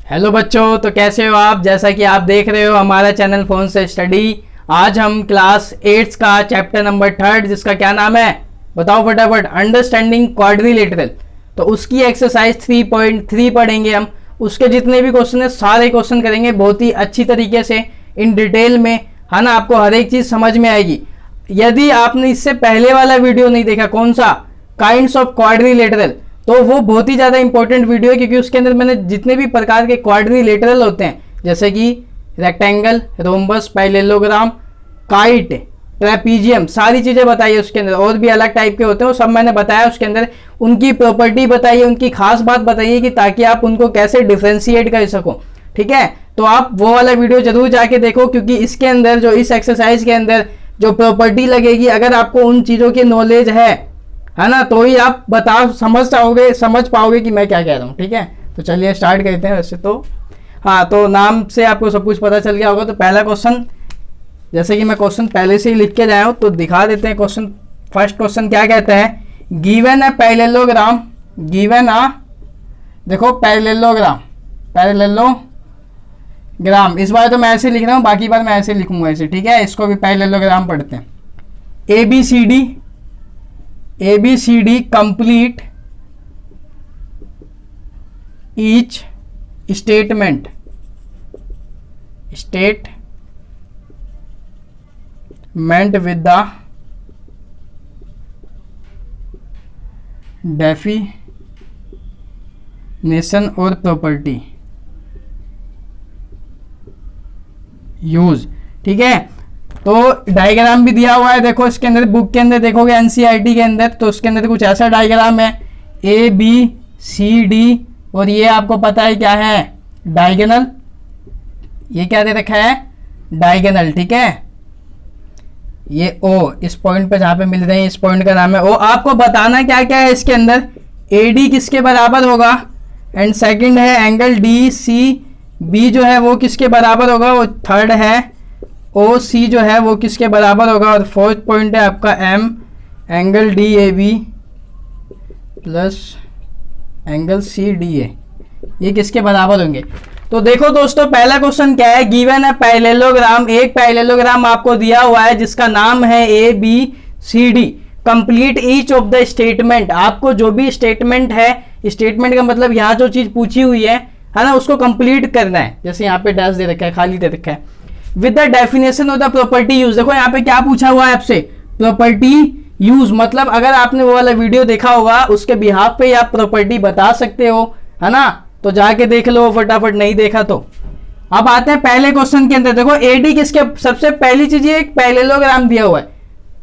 Hello बच्चों, तो कैसे हो आप। जैसा कि आप देख रहे हो हमारा चैनल फोन से स्टडी। आज हम क्लास 8 का चैप्टर नंबर 3 जिसका क्या नाम है बताओ फटाफट, अंडरस्टैंडिंग क्वाड्रिलेटरल। तो उसकी एक्सरसाइज 3.3 पढ़ेंगे हम। उसके जितने भी क्वेश्चन है सारे क्वेश्चन करेंगे बहुत ही अच्छी तरीके से, इन डिटेल में, है ना। आपको हर एक चीज समझ में आएगी। यदि आपने इससे पहले वाला वीडियो नहीं देखा, कौन सा, काइंड्स ऑफ क्वाड्रिलेटरल, तो वो बहुत ही ज़्यादा इंपॉर्टेंट वीडियो है, क्योंकि उसके अंदर मैंने जितने भी प्रकार के क्वाड्रिलेटरल होते हैं, जैसे कि rectangle, rhombus, parallelogram, kite, trapezium, सारी चीज़ें बताई है उसके अंदर। और भी अलग टाइप के होते हैं, वो सब मैंने बताया उसके अंदर। उनकी प्रॉपर्टी बताइए, उनकी खास बात बताइए कि ताकि आप उनको कैसे डिफ्रेंशिएट कर सको। ठीक है, तो आप वो वाला वीडियो जरूर जाके देखो, क्योंकि इसके अंदर जो इस एक्सरसाइज के अंदर जो प्रॉपर्टी लगेगी, अगर आपको उन चीज़ों की नॉलेज है ना, तो ही आप समझ पाओगे कि मैं क्या कह रहा हूँ। ठीक है, तो चलिए स्टार्ट करते हैं। वैसे तो हाँ, तो नाम से आपको सब कुछ पता चल गया होगा। तो पहला क्वेश्चन, जैसे कि मैं क्वेश्चन पहले से ही लिख के लाया हूँ, तो दिखा देते हैं क्वेश्चन। फर्स्ट क्वेश्चन क्या कहता है, गिवन है पैरेललोग्राम, गिवन आ, देखो पैरेललोग्राम, इस बार तो मैं ऐसे लिख रहा हूँ, बाकी बार मैं ऐसे लिखूंगा ऐसे। ठीक है, इसको भी पैरेललोग्राम पढ़ते हैं। ABCD complete each statement with the definition or property use। ठीक है, तो डायग्राम भी दिया हुआ है, देखो इसके अंदर, बुक के अंदर देखोगे एनसीईआरटी के अंदर, तो उसके अंदर कुछ ऐसा डायग्राम है, ABCD, और ये आपको पता है क्या है, डायगोनल। ये क्या दे रखा है, डायगोनल। ठीक है, ये O, इस पॉइंट पे जहां पे मिल रहे हैं, इस पॉइंट का नाम है O। आपको बताना क्या क्या है इसके अंदर, AD किसके बराबर होगा, एंड सेकंड है एंगल DCB जो है वो किसके बराबर होगा, वो थर्ड है OC जो है वो किसके बराबर होगा, और फोर्थ पॉइंट है आपका M, angle DAB plus angle CDA, ये किसके बराबर होंगे। तो देखो दोस्तों, पहला क्वेश्चन क्या है, गिवन है पैरेललोग्राम, एक पैरेललोग्राम आपको दिया हुआ है जिसका नाम है ABCD। Complete each of the statement, आपको जो भी स्टेटमेंट है, स्टेटमेंट का मतलब यहाँ जो चीज पूछी हुई है ना, उसको कंप्लीट करना है। जैसे यहाँ पे डैश दे रखा है, खाली दे रखा है, with the definition of the property use. देखो यहाँ पे क्या पूछा हुआ है आपसे, प्रॉपर्टी यूज, मतलब अगर आपने वो वाला वीडियो देखा होगा, उसके बिहाफ पे आप प्रॉपर्टी बता सकते हो, है ना। तो जाके देख लो फटाफट, नहीं देखा तो। अब आते हैं पहले क्वेश्चन के अंदर। देखो AD किसके, सबसे पहली चीज ये एक पैरेललोग्राम दिया हुआ है।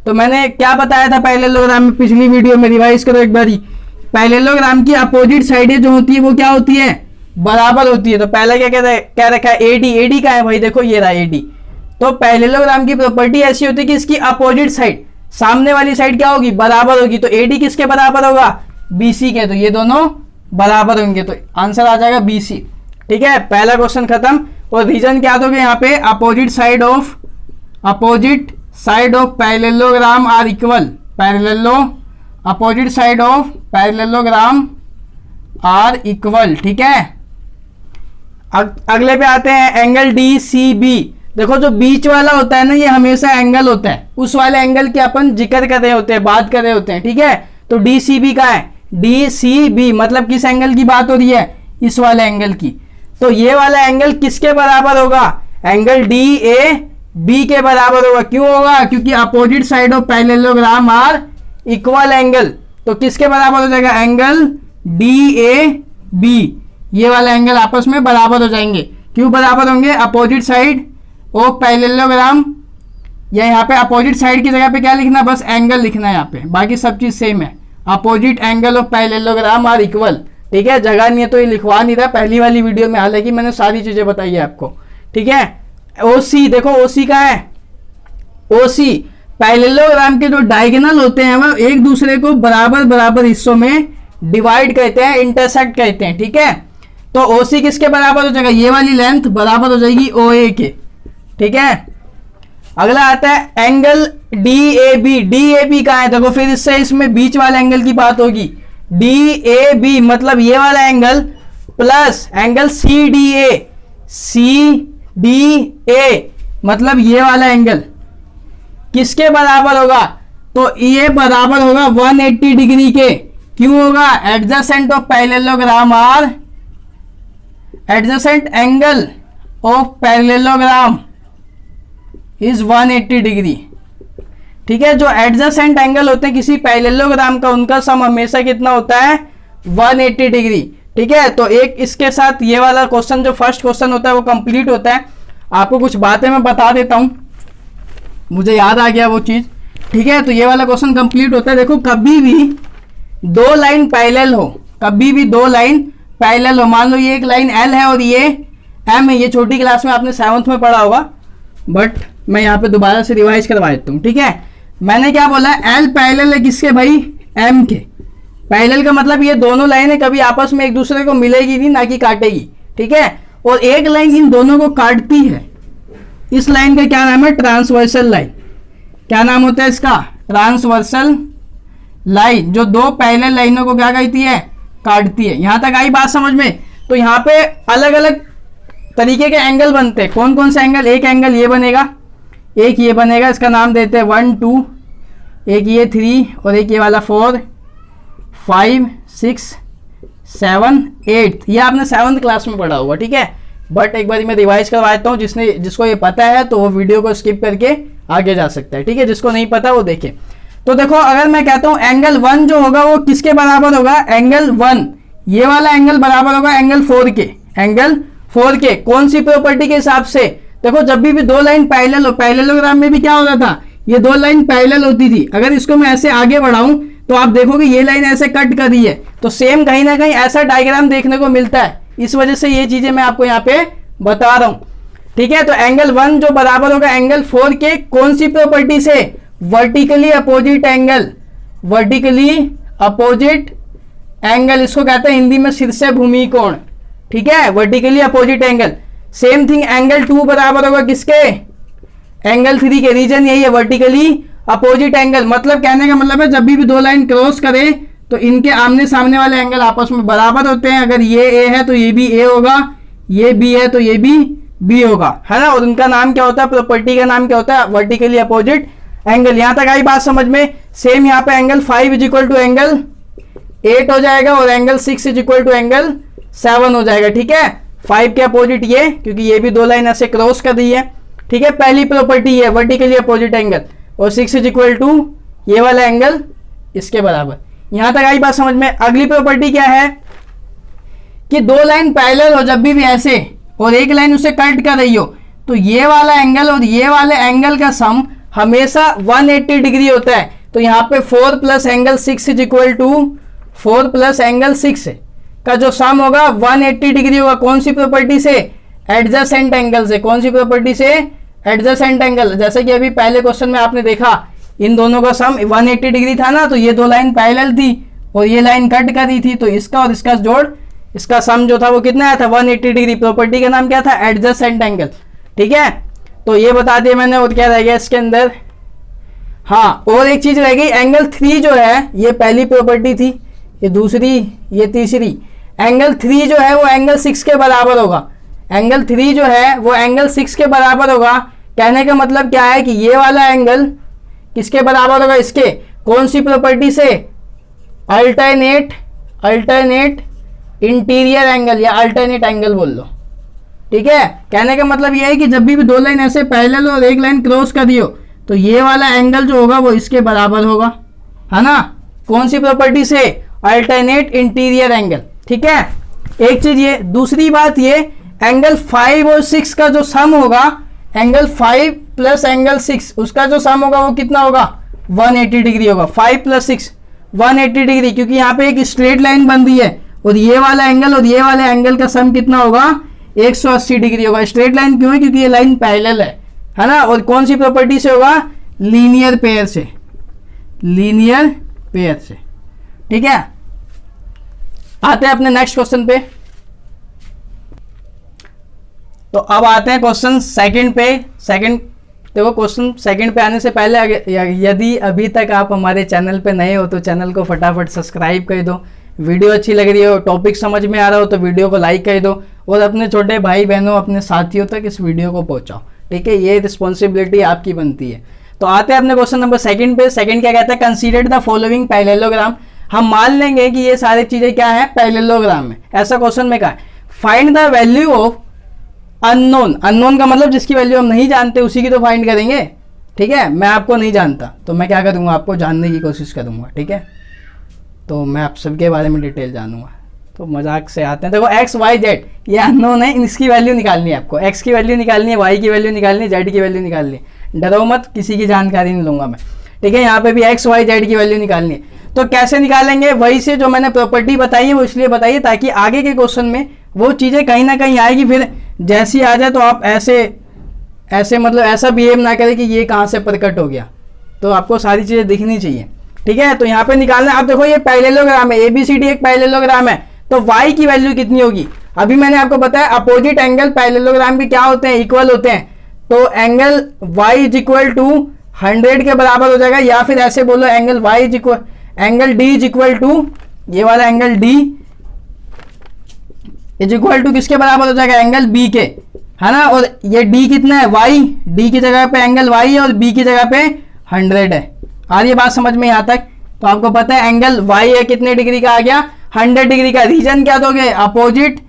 तो मैंने क्या बताया था पैरेललोग्राम में, पिछली वीडियो में रिवाइज करो एक बारी। पैरेललोग्राम की अपोजिट साइडें जो होती है वो क्या होती है, बराबर होती है। तो पहले क्या कहता है, क्या रखा है, AD का है भाई, देखो ये रहा AD। तो पैरेललोग्राम की प्रॉपर्टी ऐसी होती है कि इसकी अपोजिट साइड, सामने वाली साइड क्या होगी, बराबर होगी। तो AD किसके बराबर होगा, BC के। तो ये दोनों बराबर होंगे, तो आंसर आ जाएगा BC। ठीक है, पहला क्वेश्चन खत्म। और रीजन क्या दोगे यहाँ पे, opposite side of parallelogram are equal, opposite side of parallelogram are equal. ठीक है, अगले पे आते हैं, एंगल DCB। देखो जो बीच वाला होता है ना, ये हमेशा एंगल होता है, उस वाले एंगल की अपन जिक्र कर रहे होते हैं, बात कर रहे होते हैं। ठीक है, तो DCB का है, DCB मतलब किस एंगल की बात हो रही है, इस वाले एंगल की। तो ये वाला एंगल किसके बराबर होगा, एंगल DAB के बराबर होगा। क्यों होगा, क्योंकि opposite side of parallelogram are equal angle. तो किसके बराबर हो जाएगा, एंगल DAB, ये वाला एंगल आपस में बराबर हो जाएंगे। क्यों बराबर होंगे, अपोजिट साइड ऑफ पैरेललोग्राम, या यहाँ पे अपोजिट साइड की जगह पे क्या लिखना, बस एंगल लिखना है यहाँ पे, बाकी सब चीज सेम है। Opposite angle of parallelogram are equal. ठीक है, जगह नहीं है तो ये लिखवा नहीं रहा, पहली वाली वीडियो में हालांकि मैंने सारी चीजें बताई है आपको। ठीक है, OC, देखो OC का है, OC पैरेललोग्राम के जो डायगोनल होते हैं वो एक दूसरे को बराबर हिस्सों में डिवाइड करते हैं, इंटरसेक्ट करते हैं। ठीक है, तो OC किसके बराबर हो जाएगा, ये वाली लेंथ बराबर हो जाएगी OA के। ठीक है, अगला आता है एंगल DAB का है, देखो फिर इससे इसमें बीच वाले एंगल की बात होगी। DAB मतलब ये वाला angle plus angle CDA, CDA मतलब ये वाला एंगल किसके बराबर होगा? तो ये बराबर होगा 180 डिग्री के। क्यों होगा? Adjacent of parallelogram are, adjacent angle of parallelogram is 180 degree. ठीक है, जो एडजेसेंट एंगल होते हैं किसी पैरेललोग्राम का, उनका सम हमेशा कितना होता है? 180 डिग्री। ठीक है, तो एक इसके साथ ये वाला क्वेश्चन, जो फर्स्ट क्वेश्चन होता है, वो कंप्लीट होता है। आपको कुछ बातें मैं बता देता हूं, मुझे याद आ गया वो चीज। ठीक है, तो ये वाला क्वेश्चन कंप्लीट होता है। देखो, कभी भी दो लाइन पैरेलल हो, कभी भी दो लाइन पैरेलल हो, मान लो ये एक लाइन L है और ये M है। ये छोटी क्लास में आपने 7th में पढ़ा होगा, बट मैं यहाँ पे दोबारा से रिवाइज करवा देता हूँ। ठीक है, मैंने क्या बोला? L पैरेलल है किसके भाई? M के। पैरेलल का मतलब ये दोनों लाइनें कभी आपस में एक दूसरे को मिलेगी नहीं, ना कि काटेगी। ठीक है, और एक लाइन इन दोनों को काटती है। इस लाइन का क्या नाम है? Transversal line. क्या नाम होता है इसका? ट्रांसवर्सल लाइन, जो दो पैरेलल लाइनों को क्या कहती है? काटती है। यहां तक आई बात समझ में? तो यहाँ पे अलग अलग तरीके के एंगल बनते हैं। कौन कौन से एंगल? एक एंगल ये बनेगा, एक ये बनेगा, इसका नाम देते हैं 1 2, एक ये 3 और एक ये वाला 4 5 6 7 8। ये आपने 7th क्लास में पढ़ा होगा। ठीक है, बट एक बार मैं रिवाइज करवा देता हूँ। जिसको ये पता है तो वो वीडियो को स्किप करके आगे जा सकता है। ठीक है, जिसको नहीं पता वो देखे। तो देखो, अगर मैं कहता हूं एंगल 1 जो होगा वो किसके बराबर होगा? एंगल 1, ये वाला एंगल बराबर होगा एंगल 4 के। एंगल 4 के कौन सी प्रॉपर्टी के हिसाब से? देखो, जब भी दो लाइन पैरेलल हो, पैरेललोग्राम में भी क्या होता था? ये दो लाइन पैरेलल होती थी। अगर इसको मैं ऐसे आगे बढ़ाऊं तो आप देखोगे ये लाइन ऐसे कट कर रही है, तो सेम कहीं ना कहीं ऐसा डायग्राम देखने को मिलता है। इस वजह से ये चीजें मैं आपको यहाँ पे बता रहा हूं। ठीक है, तो एंगल 1 जो बराबर होगा एंगल 4 के, कौन सी प्रॉपर्टी से? Vertically opposite angle. Vertically opposite angle, इसको कहते हैं हिंदी में शीर्ष भूमि कोण। ठीक है, vertically opposite angle. Same thing angle 2 बराबर होगा किसके? एंगल 3 के। रीजन यही है, वर्टिकली अपोजिट एंगल। मतलब कहने का मतलब है जब भी दो लाइन क्रॉस करें तो इनके आमने सामने वाले एंगल आपस में बराबर होते हैं। अगर ये A है तो ये भी A होगा, ये B है तो ये भी B होगा, है ना। और उनका नाम क्या होता है? प्रॉपर्टी का नाम क्या होता है? Vertically opposite angle. यहां तक आई बात समझ में? सेम यहाँ पे angle 5 is equal to angle 8 हो जाएगा और angle 6 is equal to angle 7 हो जाएगा। ठीक है, 5 के अपोजिट ये, क्योंकि ये भी दो लाइन ऐसे क्रॉस कर रही है। ठीक है, पहली प्रॉपर्टी है वर्टिकली अपोजिट एंगल, और 6 इज इक्वल टू ये वाला एंगल इसके बराबर। यहां तक आई बात समझ में? अगली प्रॉपर्टी क्या है कि दो लाइन पैरेलल हो जब भी ऐसे, और एक लाइन उसे कट कर रही हो, तो ये वाला एंगल और ये वाले एंगल का सम हमेशा 180 डिग्री होता है। तो यहाँ पे 4 plus angle 6 is equal to 4 plus angle 6 का जो सम होगा 180 डिग्री होगा। कौन सी प्रॉपर्टी से? एडजेसेंट एंगल से। कौन सी प्रॉपर्टी से? Adjacent angle. जैसे कि अभी पहले क्वेश्चन में आपने देखा, इन दोनों का सम 180 डिग्री था ना, तो ये दो लाइन पैरेलल थी और ये लाइन कट कर रही थी, तो इसका और इसका जोड़, इसका सम जो था वो कितना आया था? 180 डिग्री। प्रॉपर्टी का नाम क्या था? Adjacent angle. ठीक है, तो ये बता दिया मैंने। और क्या रह गया इसके अंदर? हाँ, और एक चीज रह गई, एंगल 3 जो है, ये पहली प्रॉपर्टी थी, ये दूसरी, ये तीसरी। एंगल 3 जो है वो एंगल 6 के बराबर होगा। एंगल 3 जो है वो एंगल 6 के बराबर होगा। कहने का मतलब क्या है कि ये वाला एंगल किसके बराबर होगा? इसके। कौन सी प्रॉपर्टी से? अल्टरनेट इंटीरियर एंगल, या अल्टरनेट एंगल बोल लो। ठीक है, कहने का मतलब यह है कि जब भी दो लाइन ऐसे पैरेलल और एक लाइन क्रॉस कर दियो, तो ये वाला एंगल जो होगा वो इसके बराबर होगा, है ना। कौन सी प्रॉपर्टी से? Alternate interior angle. ठीक है, एक चीज ये। दूसरी बात ये, एंगल 5 और 6 का जो सम होगा, एंगल 5 प्लस एंगल 6, उसका जो सम होगा वो कितना होगा? 180 डिग्री होगा। 5 प्लस 6 180 डिग्री, क्योंकि यहाँ पे एक स्ट्रेट लाइन बन रही है और ये वाला एंगल और ये वाले एंगल का सम कितना होगा? 180 डिग्री होगा। स्ट्रेट लाइन क्यों है? क्योंकि ये लाइन पैरेलल है ना। और कौन सी प्रॉपर्टी से होगा? लीनियर पेयर से। लीनियर पेयर से। ठीक है, आते हैं अपने नेक्स्ट क्वेश्चन पे। तो अब आते हैं क्वेश्चन सेकंड पे। देखो, क्वेश्चन सेकंड पे आने से पहले यदि अभी तक आप हमारे चैनल पे नए हो तो चैनल को फटाफट सब्सक्राइब कर दो, वीडियो अच्छी लग रही हो, टॉपिक समझ में आ रहा हो तो वीडियो को लाइक कर दो और अपने छोटे भाई बहनों, अपने साथियों तक इस वीडियो को पहुंचाओ। ठीक है, ये रिस्पॉन्सिबिलिटी आपकी बनती है। तो आते हैं अपने क्वेश्चन नंबर सेकंड पे। सेकंड क्या कहता है, कंसीडर द फॉलोइंग पैरेललोग्राम। हम मान लेंगे कि ये सारी चीजें क्या है, पैरेललोग्राम में। ऐसा क्वेश्चन में कहा है find the value of unknown. Unknown का मतलब जिसकी वैल्यू हम नहीं जानते उसी की तो फाइंड करेंगे। ठीक है, मैं आपको नहीं जानता तो मैं क्या करूंगा, आपको जानने की कोशिश करूंगा। ठीक है, तो मैं आप सबके बारे में डिटेल जानूंगा। तो मजाक से आते हैं, देखो एक्स वाई जेड ये अननोन है, इसकी वैल्यू निकालनी है आपको। एक्स की वैल्यू निकालनी है, वाई की वैल्यू निकालनी है, जेड की वैल्यू निकालनी है। डरो मत, किसी की जानकारी नहीं लूंगा मैं। ठीक है, यहाँ पे भी एक्स वाई जेड की वैल्यू निकालनी है। तो कैसे निकालेंगे, वही से जो मैंने प्रॉपर्टी बताई है वो इसलिए बताइए ताकि आगे के क्वेश्चन में वो चीज़ें कहीं ना कहीं आएगी, फिर जैसी आ जाए तो आप ऐसे मतलब ऐसा बिहेव ना करें कि ये कहाँ से प्रकट हो गया। तो आपको सारी चीज़ें दिखनी चाहिए। ठीक है, तो यहाँ पे निकालना। अब देखो ये पैरेललोग्राम है, ABCD एक पैरेललोग्राम है, तो y की वैल्यू कितनी होगी। अभी मैंने आपको बताया अपोजिट एंगल पैरेललोग्राम के क्या होते हैं, इक्वल होते हैं। तो angle y is equal to 100 के बराबर हो जाएगा, या फिर ऐसे बोलो angle y is equal, angle d is equal to, ये वाला angle d is equal to किसके बराबर हो जाएगा, एंगल b के, है ना। और ये d कितना है, y, d की जगह पे एंगल y है और b की जगह पे 100 है। आ रही है बात समझ में यहाँ तक। तो आपको पता है एंगल y है कितने डिग्री का आ गया, 100 डिग्री का। रीजन क्या दोगे, opposite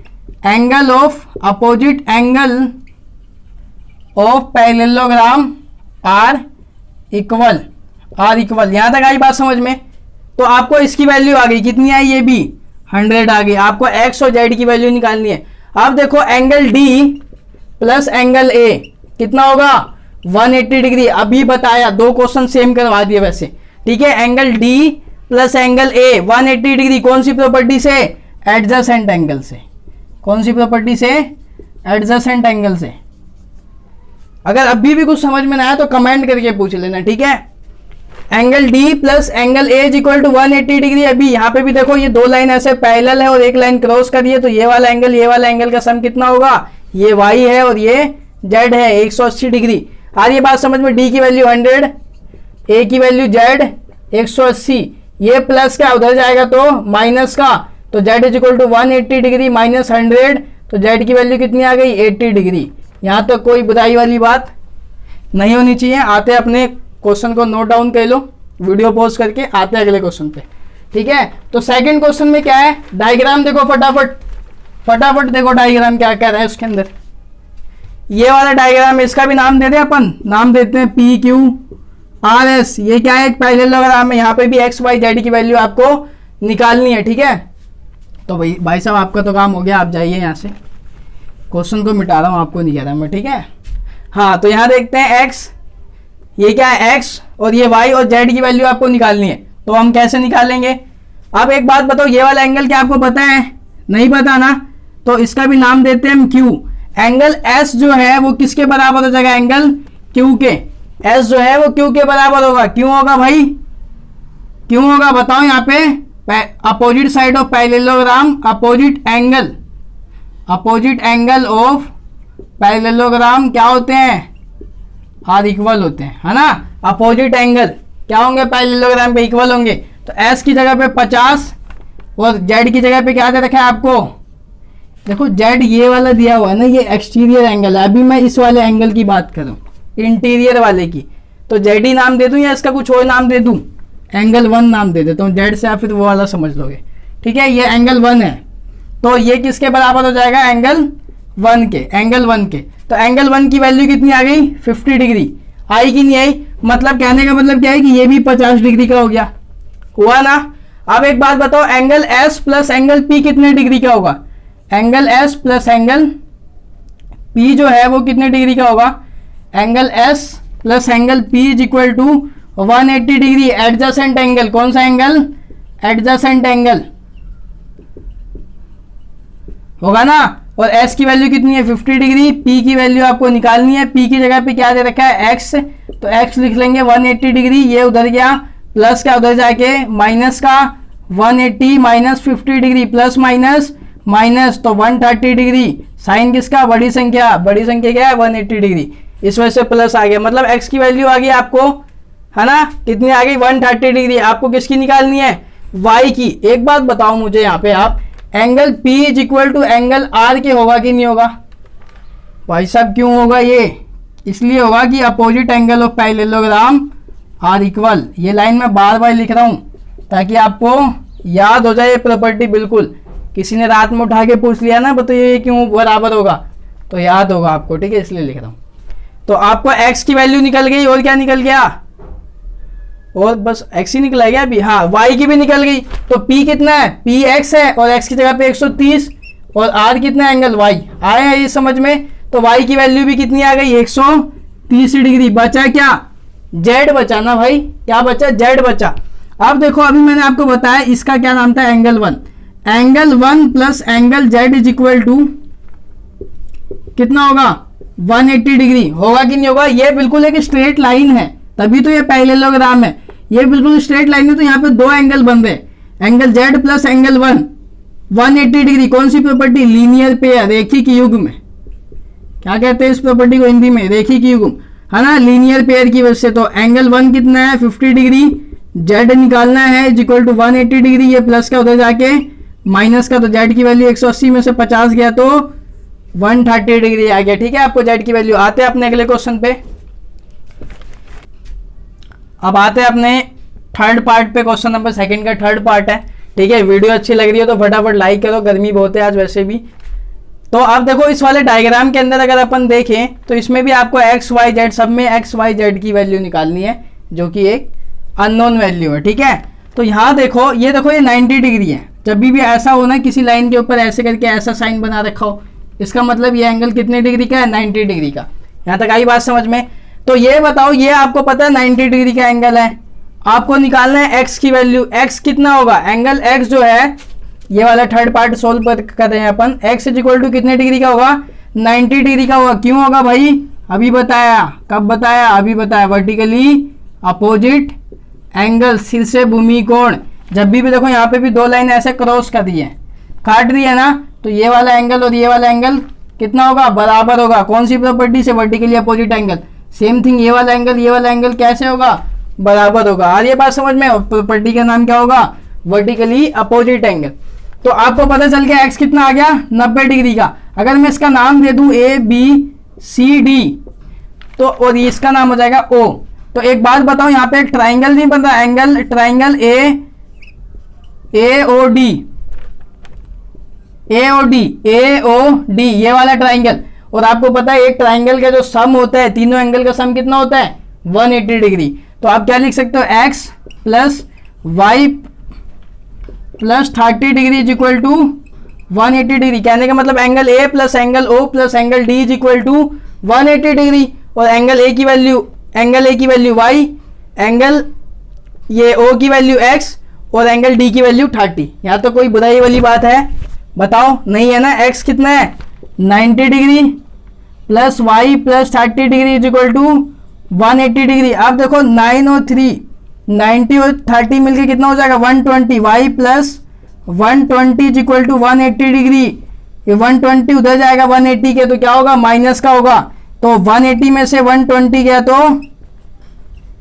angle of parallelogram are equal. यहां तक आई बात समझ में। तो आपको इसकी वैल्यू आ गई, कितनी आई, ये भी 100 आ गई। आपको x और z की वैल्यू निकालनी है। अब देखो angle d plus angle a कितना होगा, 180 डिग्री। अभी बताया, दो क्वेश्चन सेम करवा दिए वैसे। ठीक है, angle d plus angle a 180 degree, कौन सी प्रॉपर्टी से, एडजेसेंट एंगल से। कौन सी प्रॉपर्टी से, एडजेसेंट एंगल से। अगर अभी भी कुछ समझ में ना आया तो कमेंट करके पूछ लेना। ठीक है, angle d plus angle a is equal to 180 degree. अभी यहाँ पे भी देखो ये दो लाइन ऐसे पैरेलल है और एक लाइन क्रॉस करिए, तो ये वाला एंगल का सम कितना होगा, ये y है और ये z है, 180 डिग्री। आ रही है बात समझ में। d की वैल्यू 100, a की वैल्यू z 180, ये प्लस का उधर जाएगा तो माइनस का, तो z is equal to 180 degree minus 100, तो z की वैल्यू कितनी आ गई, 80 डिग्री। यहाँ तक कोई बुराई वाली बात नहीं होनी चाहिए। आते हैं अपने क्वेश्चन को नोट डाउन कर लो, वीडियो पॉज करके आते हैं अगले क्वेश्चन पे। ठीक है, तो सेकंड क्वेश्चन में क्या है, डायग्राम देखो फटाफट देखो डायग्राम क्या कह रहा है उसके अंदर। ये वाला डायग्राम है, इसका भी नाम दे दें अपन, नाम देते हैं PQRS। ये क्या है, एक पैरेललोग्राम है। यहाँ पे भी x y z की वैल्यू आपको निकालनी है। ठीक है, तो भाई साहब आपका तो काम हो गया, आप जाइए यहाँ से, क्वेश्चन को मिटा रहा हूँ, आपको नहीं कह रहा मैं। ठीक है, हाँ, तो यहाँ देखते हैं x, ये क्या है x, और ये y और z की वैल्यू आपको निकालनी है। तो हम कैसे निकालेंगे। अब एक बात बताओ, ये वाला एंगल क्या आपको पता है, नहीं पता ना, तो इसका भी नाम देते हैं हम Q। एंगल S जो है वो किसके बराबर हो जाएगा, एंगल Q के। S जो है वो Q के बराबर होगा। क्यों होगा भाई, क्यों होगा बताओ। यहाँ पे opposite side of parallelogram, opposite angle of parallelogram क्या होते हैं, आर इक्वल होते हैं, है ना। अपोजिट एंगल क्या होंगे, पैरेललोग्राम पे इक्वल होंगे। तो S की जगह पे 50 और Z की जगह पे क्या दे रखा है आपको, देखो Z ये वाला दिया हुआ है ना, ये एक्सटीरियर एंगल है। अभी मैं इस वाले एंगल की बात करूं, इंटीरियर वाले की, तो Z ही नाम दे दूं या इसका कुछ और नाम दे दूं, एंगल 1 नाम दे देता हूं Z से, या फिर वो वाला समझ लोगे। ठीक है, ये एंगल 1 है, तो ये किसके बराबर हो जाएगा, एंगल 1 के। तो एंगल 1 की वैल्यू कितनी आ गई, 50 डिग्री। आई कि नहीं आई, मतलब कहने का मतलब क्या है कि ये भी 50 डिग्री का हो गया, हुआ ना। अब एक बात बताओ, angle S plus angle P कितने डिग्री का होगा, angle S plus angle P जो है वो कितने डिग्री का होगा, angle S plus angle P is equal to 180 degree. Adjacent angle, कौन सा एंगल, एडजेसेंट एंगल होगा ना। और S की वैल्यू कितनी है, 50 डिग्री। P की वैल्यू आपको निकालनी है, P की जगह पे क्या दे रखा है, X, तो X लिख लेंगे 180 डिग्री। ये उधर गया, प्लस का उधर जाके माइनस का, 180 माइनस 50 डिग्री, प्लस माइनस तो 130 डिग्री। साइन किसका, बड़ी संख्या क्या है, 180 डिग्री, इस वजह से प्लस आ गया। मतलब x की वैल्यू आ गई आपको, है ना, कितनी आ गई, 130 डिग्री। आपको किसकी निकालनी है, वाई की। एक बात बताओ मुझे यहाँ पे आप, angle P is equal to angle R के होगा कि नहीं होगा? भाई साहब क्यों होगा ये? इसलिए होगा कि opposite angle of parallelogram are equal. ये लाइन मैं बार बार लिख रहा हूं ताकि आपको याद हो जाए ये प्रॉपर्टी। बिल्कुल किसी ने रात में उठा के पूछ लिया ना बताइए ये क्यों बराबर होगा, तो याद होगा आपको, ठीक है, इसलिए लिख रहा हूं। तो आपको x की वैल्यू निकल गई, और क्या निकल गया? और बस x ही निकला गया अभी। हाँ, y की भी निकल गई। तो p कितना है? p x है, और x की जगह पे 130, और r कितना एंगल y आया है ये समझ में। तो y की वैल्यू भी कितनी आ गई? 130 डिग्री। बचा क्या? z बचा ना भाई, क्या बचा? z बचा। अब देखो अभी मैंने आपको बताया इसका क्या नाम था? Angle 1। Angle 1 plus angle z is equal to कितना होगा? 180 डिग्री। होगा कि नहीं होगा? ये बिल्कुल एक स्ट्रेट लाइन है, तभी तो ये पैरेललोग्राम है। ये बिल्कुल स्ट्रेट लाइन है, तो यहाँ पे दो एंगल बन रहे, angle z plus angle 180 degree. कौन सी प्रॉपर्टी? लीनियर पेयर, रेखिक युग्म। क्या कहते हैं इस प्रॉपर्टी को हिंदी में? रेखिक युग्म, है ना, लीनियर पेयर की वजह से। तो एंगल 1 कितना है? 50 डिग्री। z निकालना है इज इक्वल टू 180 डिग्री। ये प्लस का उधर जाके माइनस का, तो z की वैल्यू 180 में से 50 गया तो 130 डिग्री आ गया। ठीक है, आपको z की वैल्यू। आते हैं अपने अगले क्वेश्चन पे। अब आते हैं अपने थर्ड पार्ट पे। क्वेश्चन नंबर 2 का थर्ड पार्ट है। ठीक है, वीडियो अच्छी लग रही है तो फटाफट लाइक करो, गर्मी बहुत है आज वैसे भी। तो आप देखो इस वाले डायग्राम के अंदर अगर अपन देखें तो इसमें भी आपको एक्स वाई जेड, सब में एक्स वाई जेड की वैल्यू निकालनी है, जो कि एक अननोन वैल्यू है। ठीक है, तो यहाँ देखो ये 90 डिग्री है। जब भी ऐसा हो ना, किसी लाइन के ऊपर ऐसे करके ऐसा साइन बना रखा हो, इसका मतलब ये एंगल कितने डिग्री का है? 90 डिग्री का। यहाँ तक आई बात समझ में? तो ये बताओ, ये आपको पता है 90 डिग्री का एंगल है, आपको निकालना है एक्स की वैल्यू। एक्स कितना होगा? एंगल एक्स जो है, ये वाला थर्ड पार्ट सोल्व कर रहे हैं अपन। एक्स इज इक्वल टू कितने डिग्री का होगा? 90 डिग्री का होगा। क्यों होगा भाई? अभी बताया। कब बताया? अभी बताया। वर्टिकली अपोजिट एंगल, सिर से भूमि कोण। जब भी देखो यहाँ पे भी दो लाइन ऐसे क्रॉस कर दी है, काट दी है ना, तो ये वाला एंगल और ये वाला एंगल कितना होगा? बराबर होगा। कौन सी प्रॉपर्टी से? Vertically opposite angle. Same thing ये वाला एंगल कैसे होगा? बराबर होगा। और ये बात समझ में? प्रॉपर्टी का नाम क्या होगा? Vertically opposite angle. तो आपको पता चल गया एक्स कितना आ गया? 90 डिग्री का। अगर मैं इसका नाम दे दूं ए बी सी डी, तो और इसका नाम हो जाएगा ओ। तो एक बात बताओ, यहाँ पे एक ट्राइंगल नहीं बन रहा? Angle triangle A O D, ये वाला ट्राइंगल। और आपको पता है एक ट्राइंगल का जो सम होता है, तीनों एंगल का सम कितना होता है? 180 डिग्री। तो आप क्या लिख सकते हो? X plus y plus 30 degree is equal to 180 degree. कहने का मतलब angle A plus angle O plus angle D is equal to 180 degree. और एंगल ए की वैल्यू वाई, एंगल ये ओ की वैल्यू एक्स, और एंगल डी की value 30। यहाँ तो कोई बुराई वाली बात है? बताओ, नहीं है ना। एक्स कितना है? 90 degree plus y plus 30 degree is equal to 180 degree. आप देखो 9 और 3, 90 और 30 मिलके कितना हो जाएगा? 120। Y plus 120 is equal to 180 degree. ये 120 उधर जाएगा 180 के, तो क्या होगा? माइनस का होगा। तो 180 में से 120 गया तो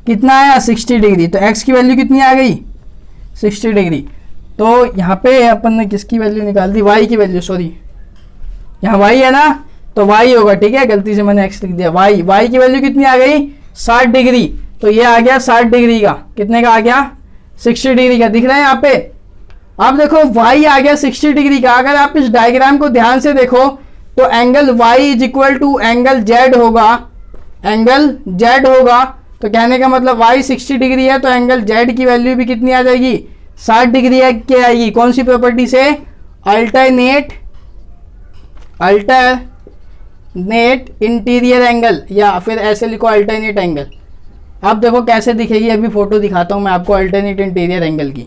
कितना आया? 60 डिग्री। तो एक्स की वैल्यू कितनी आ गई? 60 डिग्री। तो यहाँ पे अपन ने किसकी वैल्यू निकाल दी? वाई की वैल्यू, सॉरी, यहाँ वाई है ना, तो वाई होगा। ठीक है, गलती से मैंने एक्स लिख दिया। वाई की वैल्यू कितनी आ गई? 60 डिग्री। तो ये आ गया 60 डिग्री का। कितने का आ गया? 60 डिग्री का। दिख रहा है यहाँ पे? आप देखो y आ गया 60 डिग्री का। अगर आप इस डायग्राम को ध्यान से देखो तो angle y is equal to angle z होगा। तो कहने का मतलब y 60 डिग्री है, तो एंगल z की वैल्यू भी कितनी आ जाएगी? 60 डिग्री क्या आएगी? कौन सी प्रॉपर्टी से? अल्टरनेट इंटीरियर एंगल, या फिर ऐसे लिखो अल्टरनेट एंगल। आप देखो कैसे दिखेगी, अभी फोटो दिखाता हूँ मैं आपको अल्टरनेट इंटीरियर एंगल की।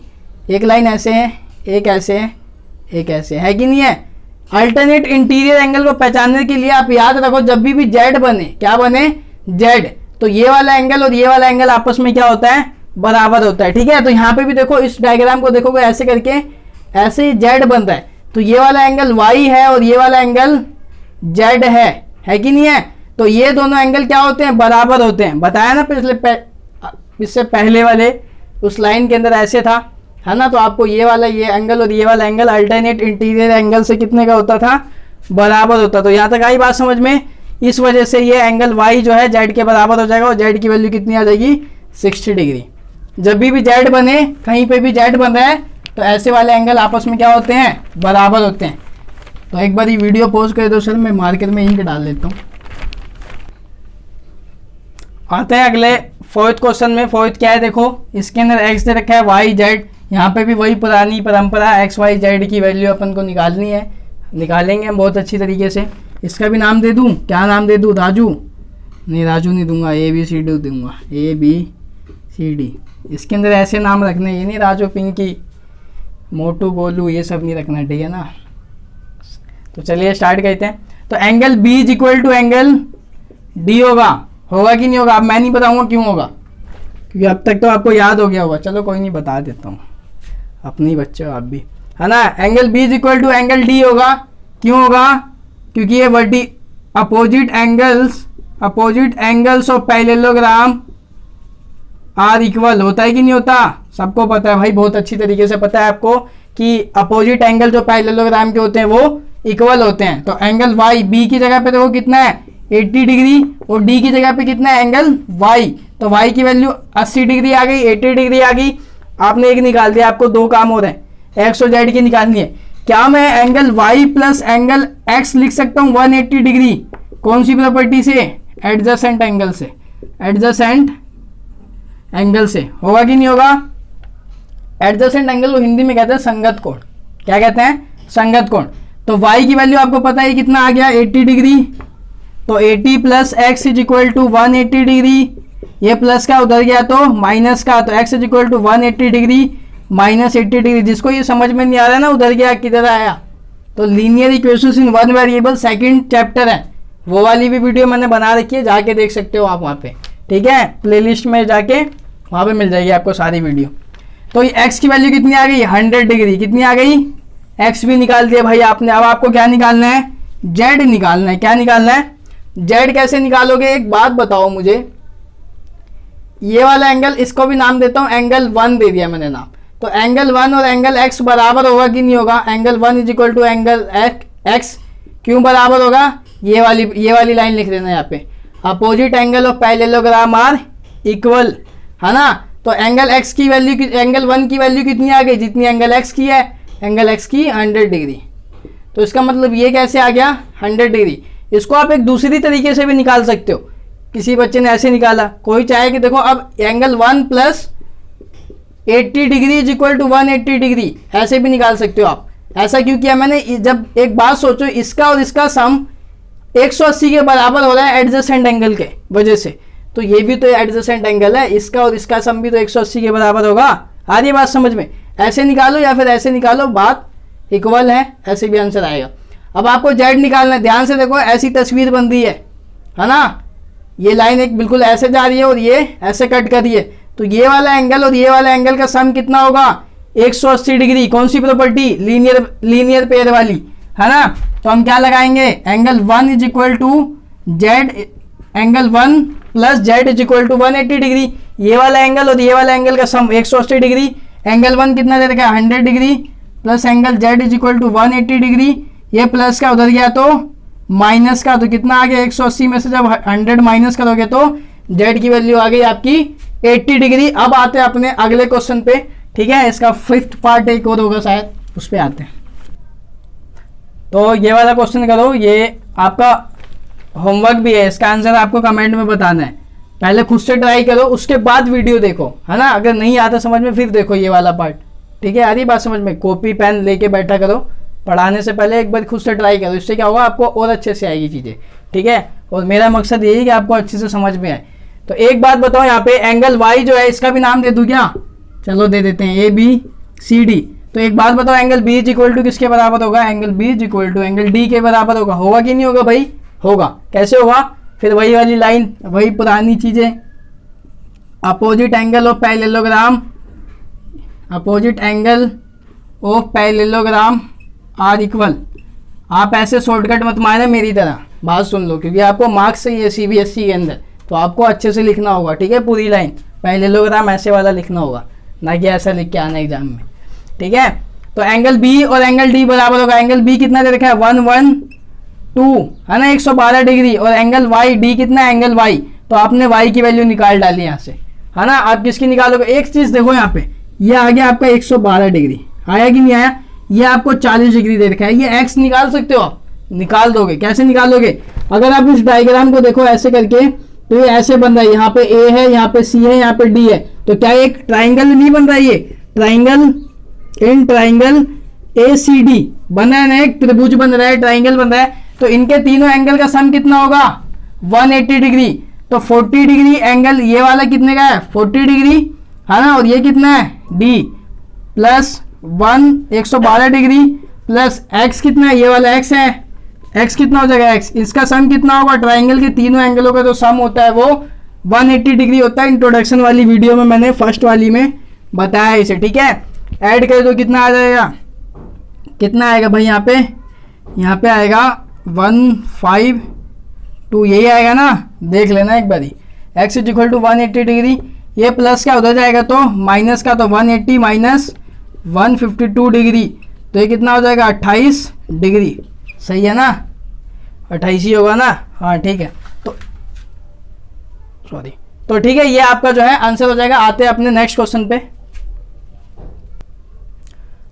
एक लाइन ऐसे है, एक ऐसे है, एक ऐसे है कि नहीं है? अल्टरनेट इंटीरियर एंगल को पहचानने के लिए आप याद रखो, जब भी जेड बने, क्या बने? जेड, तो ये वाला एंगल और ये वाला एंगल आपस में क्या होता है? बराबर होता है। ठीक है, तो यहाँ पे भी देखो, इस डायग्राम को देखोगे ऐसे करके, ऐसे ही जेड बन रहा है, तो ये वाला एंगल वाई है और ये वाला एंगल जेड है कि नहीं है? तो ये दोनों एंगल क्या होते हैं? बराबर होते हैं। बताया ना इससे पहले वाले उस लाइन के अंदर ऐसे था, है ना। तो आपको ये वाला ये एंगल और ये वाला एंगल अल्टरनेट इंटीरियर एंगल से कितने का होता था, बराबर होता। तो यहाँ तक आई बात समझ में। इस वजह से ये एंगल वाई जो है जेड के बराबर हो जाएगा और जेड की वैल्यू कितनी आ जाएगी, 60 डिग्री। जब भी जेड बने, कहीं पे भी जेड बन रहा है तो ऐसे वाले एंगल आपस में क्या होते हैं, बराबर होते हैं। तो एक बार ये वीडियो पॉज कर दो सर, मैं मार्केट में इंक डाल लेता हूँ। आते हैं अगले फोर्थ क्वेश्चन में। फोर्थ क्या है देखो, इसके अंदर एक्स दे रखा है, वाई जेड। यहाँ पे भी वही पुरानी परंपरा, एक्स वाई जेड की वैल्यू अपन को निकालनी है, निकालेंगे हम बहुत अच्छी तरीके से। इसका भी नाम दे दूँ, क्या नाम दे दूँ, राजू? नहीं राजू नहीं दूंगा, ए बी सी डी दूंगा, ए बी सी डी। इसके अंदर ऐसे नाम रखने, ये नहीं राजू पिंकी मोटू गोलू ये सब नहीं रखना, ठीक है ना। तो चलिए स्टार्ट करते हैं। तो angle B is equal to angle D होगा कि नहीं होगा? अब मैं नहीं बताऊंगा क्यों होगा, क्योंकि अब तक तो आपको याद हो गया होगा। चलो कोई नहीं, बता देता हूँ, अपने ही बच्चे हो आप भी, है ना। Angle B is equal to angle D होगा। क्यों होगा? क्योंकि ये opposite angles of parallelogram are equal होता है कि नहीं होता? सबको पता है भाई, बहुत अच्छी तरीके से पता है आपको कि अपोजिट एंगल जो पैरेललोग्राम के होते हैं वो इक्वल होते हैं। तो एंगल वाई बी की जगह पे देखो कितना है, 80 डिग्री, और डी की जगह पे कितना है, एंगल वाई। तो वाई की वैल्यू 80 डिग्री आ गई, 80 डिग्री आ गई। आपने एक निकाल दिया, आपको दो काम हो रहे हैं, एक्स और जेड की निकालनी है। क्या मैं angle y plus angle x लिख सकता हूँ 180 डिग्री? कौन सी प्रॉपर्टी से? एडजेसेंट एंगल से। एडजेसेंट एंगल से होगा कि नहीं होगा? एडजेसेंट एंगल को हिंदी में कहते हैं संगत कोण। क्या कहते हैं? संगत कोण। तो y की वैल्यू आपको पता है कितना आ गया, 80 डिग्री। तो 80 plus x is equal to 180 degree. ये प्लस का उधर गया तो माइनस का, तो x is equal to 180 degree minus 80 degree. जिसको ये समझ में नहीं आ रहा ना, उधर गया किधर आया, तो linear equations in one variable second chapter है, वो वाली भी वीडियो मैंने बना रखी है, जाके देख सकते हो आप वहाँ पे, ठीक है। प्लेलिस्ट में जाके वहाँ पे मिल जाएगी आपको सारी वीडियो। तो ये x की वैल्यू कितनी आ गई, 100 डिग्री। कितनी आ गई? x भी निकाल दिया भाई आपने। अब आपको क्या निकालना है, z निकालना है। क्या निकालना है? z कैसे निकालोगे, एक बात बताओ मुझे। ये वाला एंगल, इसको भी नाम देता हूँ एंगल 1 दे दिया मैंने नाम। तो एंगल 1 और एंगल x बराबर होगा कि नहीं होगा? Angle 1 is equal to angle x। क्यों बराबर होगा? ये वाली लाइन लिख देना यहाँ पे, opposite angle of parallelogram are equal, है ना। तो एंगल x की वैल्यू, एंगल 1 की वैल्यू कितनी आ गई, जितनी एंगल x की है, एंगल x की 100 डिग्री। तो इसका मतलब ये कैसे आ गया, 100 डिग्री। इसको आप एक दूसरी तरीके से भी निकाल सकते हो। किसी बच्चे ने ऐसे निकाला, कोई चाहे कि देखो अब angle 1 plus 80 degree is equal to 180 degree, ऐसे भी निकाल सकते हो आप। ऐसा क्यों किया मैंने, जब एक बात सोचो, इसका और इसका सम 180 के बराबर हो रहा है एडजेसेंट एंगल के वजह से। तो ये भी तो एडजेसेंट एंगल है, इसका और इसका सम भी तो 180 के बराबर होगा। आ रही है बात समझ में? ऐसे निकालो या फिर ऐसे निकालो, बात इक्वल है, ऐसे भी आंसर आएगा। अब आपको जेड निकालना है। ध्यान से देखो, ऐसी तस्वीर बन रही है ना। ये लाइन एक बिल्कुल ऐसे जा रही है और ये ऐसे कट कर रही है। तो ये वाला एंगल और ये वाला एंगल का सम कितना होगा, 180 डिग्री। कौन सी प्रॉपर्टी, लीनियर पेयर वाली, है ना। तो हम क्या लगाएंगे, angle 1 is equal to z, angle 1 plus z is equal to 180 degree. ये वाला एंगल और ये वाला एंगल का सम 180 डिग्री। एंगल 1 कितना दे रखा है, 100 degree, plus angle z is equal to 180 degree. ये प्लस का उधर गया तो माइनस का, तो कितना आ गया, 180 में से जब 100 माइनस करोगे तो जेड की वैल्यू आ गई आपकी 80 डिग्री। अब आते हैं अपने अगले क्वेश्चन पे, ठीक है। इसका 5th पार्ट एक और होगा शायद, उस पर आते हैं। तो ये वाला क्वेश्चन करो, ये आपका होमवर्क भी है, इसका आंसर आपको कमेंट में बताना है। पहले खुद से ट्राई करो, उसके बाद वीडियो देखो, है ना। अगर नहीं आता समझ में फिर देखो ये वाला पार्ट, ठीक है। आ रही बात समझ में? कॉपी पेन लेके बैठा करो, पढ़ाने से पहले एक बार खुद से ट्राई करो, इससे क्या होगा, आपको और अच्छे से आएगी चीज़ें, ठीक है। और मेरा मकसद यही है कि आपको अच्छे से समझ में आए। तो एक बात बताओ, यहाँ पे एंगल वाई जो है, इसका भी नाम दे दूँ क्या? चलो दे देते हैं, ABCD। तो एक बात बताओ, angle B is equal to किसके बराबर होगा, angle B is equal to angle D के बराबर होगा कि नहीं होगा भाई? होगा। कैसे होगा? फिर वही वाली लाइन, वही पुरानी चीजें, opposite angle of parallelogram, opposite angle of parallelogram are equal. आप ऐसे शॉर्टकट मत मारना मेरी तरह, बात सुन लो, क्योंकि आपको मार्क्स चाहिए है CBSE के अंदर, तो आपको अच्छे से लिखना होगा, ठीक है। पूरी लाइन पैरेललोग्राम ऐसे वाला लिखना होगा, ना कि ऐसा लिख के आना एग्जाम में। ठीक है। तो एंगल बी और एंगल डी बराबर होगा, एंगल बी कितना दे रखा है 112 है ना 112 डिग्री, और एंगल वाई डी कितना है एंगल वाई, तो आपने वाई की वैल्यू निकाल डाली यहाँ से, है ना। आप किसकी निकालोगे, एक चीज देखो यहाँ पे, ये आ गया आपका 112 डिग्री, आया कि नहीं आया, ये आपको 40 डिग्री दे रखा है, ये एक्स निकाल सकते हो आप, निकाल दोगे। कैसे निकालोगे, अगर आप इस डायग्राम को देखो ऐसे करके, तो ये ऐसे बन रहा है, यहाँ पे ए है, यहाँ पे सी है, यहाँ पे डी है, तो क्या एक ट्राइंगल नहीं बन रहा है, ये triangle in triangle A C D बन रहा है ना, एक त्रिभुज बन रहा है, ट्राइंगल बन रहा है, तो इनके तीनों एंगल का सम कितना होगा 180 डिग्री, तो 40 डिग्री एंगल ये वाला कितने का है 40 डिग्री, है ना, और ये कितना है D plus 112 degree plus x कितना है, ये वाला एक्स है, एक्स कितना हो जाएगा एक्स, इसका सम कितना होगा, ट्राइंगल के तीनों एंगलों का जो सम होता है वो 180 डिग्री होता है। इंट्रोडक्शन वाली वीडियो में मैंने फर्स्ट वाली में बताया इसे, ठीक है। ऐड कर दो कितना आ जाएगा, कितना आएगा भाई, यहाँ पे आएगा 152, यही आएगा ना, देख लेना एक बारी, x is equal to 180 degree, ये प्लस का उधर जाएगा तो माइनस का, तो 180 माइनस 152 डिग्री, तो ये कितना हो जाएगा 28 डिग्री, सही है ना, 28 ही होगा ना, हाँ ठीक है। तो सॉरी, तो ठीक है, ये आपका जो है आंसर हो जाएगा। आते हैं अपने नेक्स्ट क्वेश्चन पे,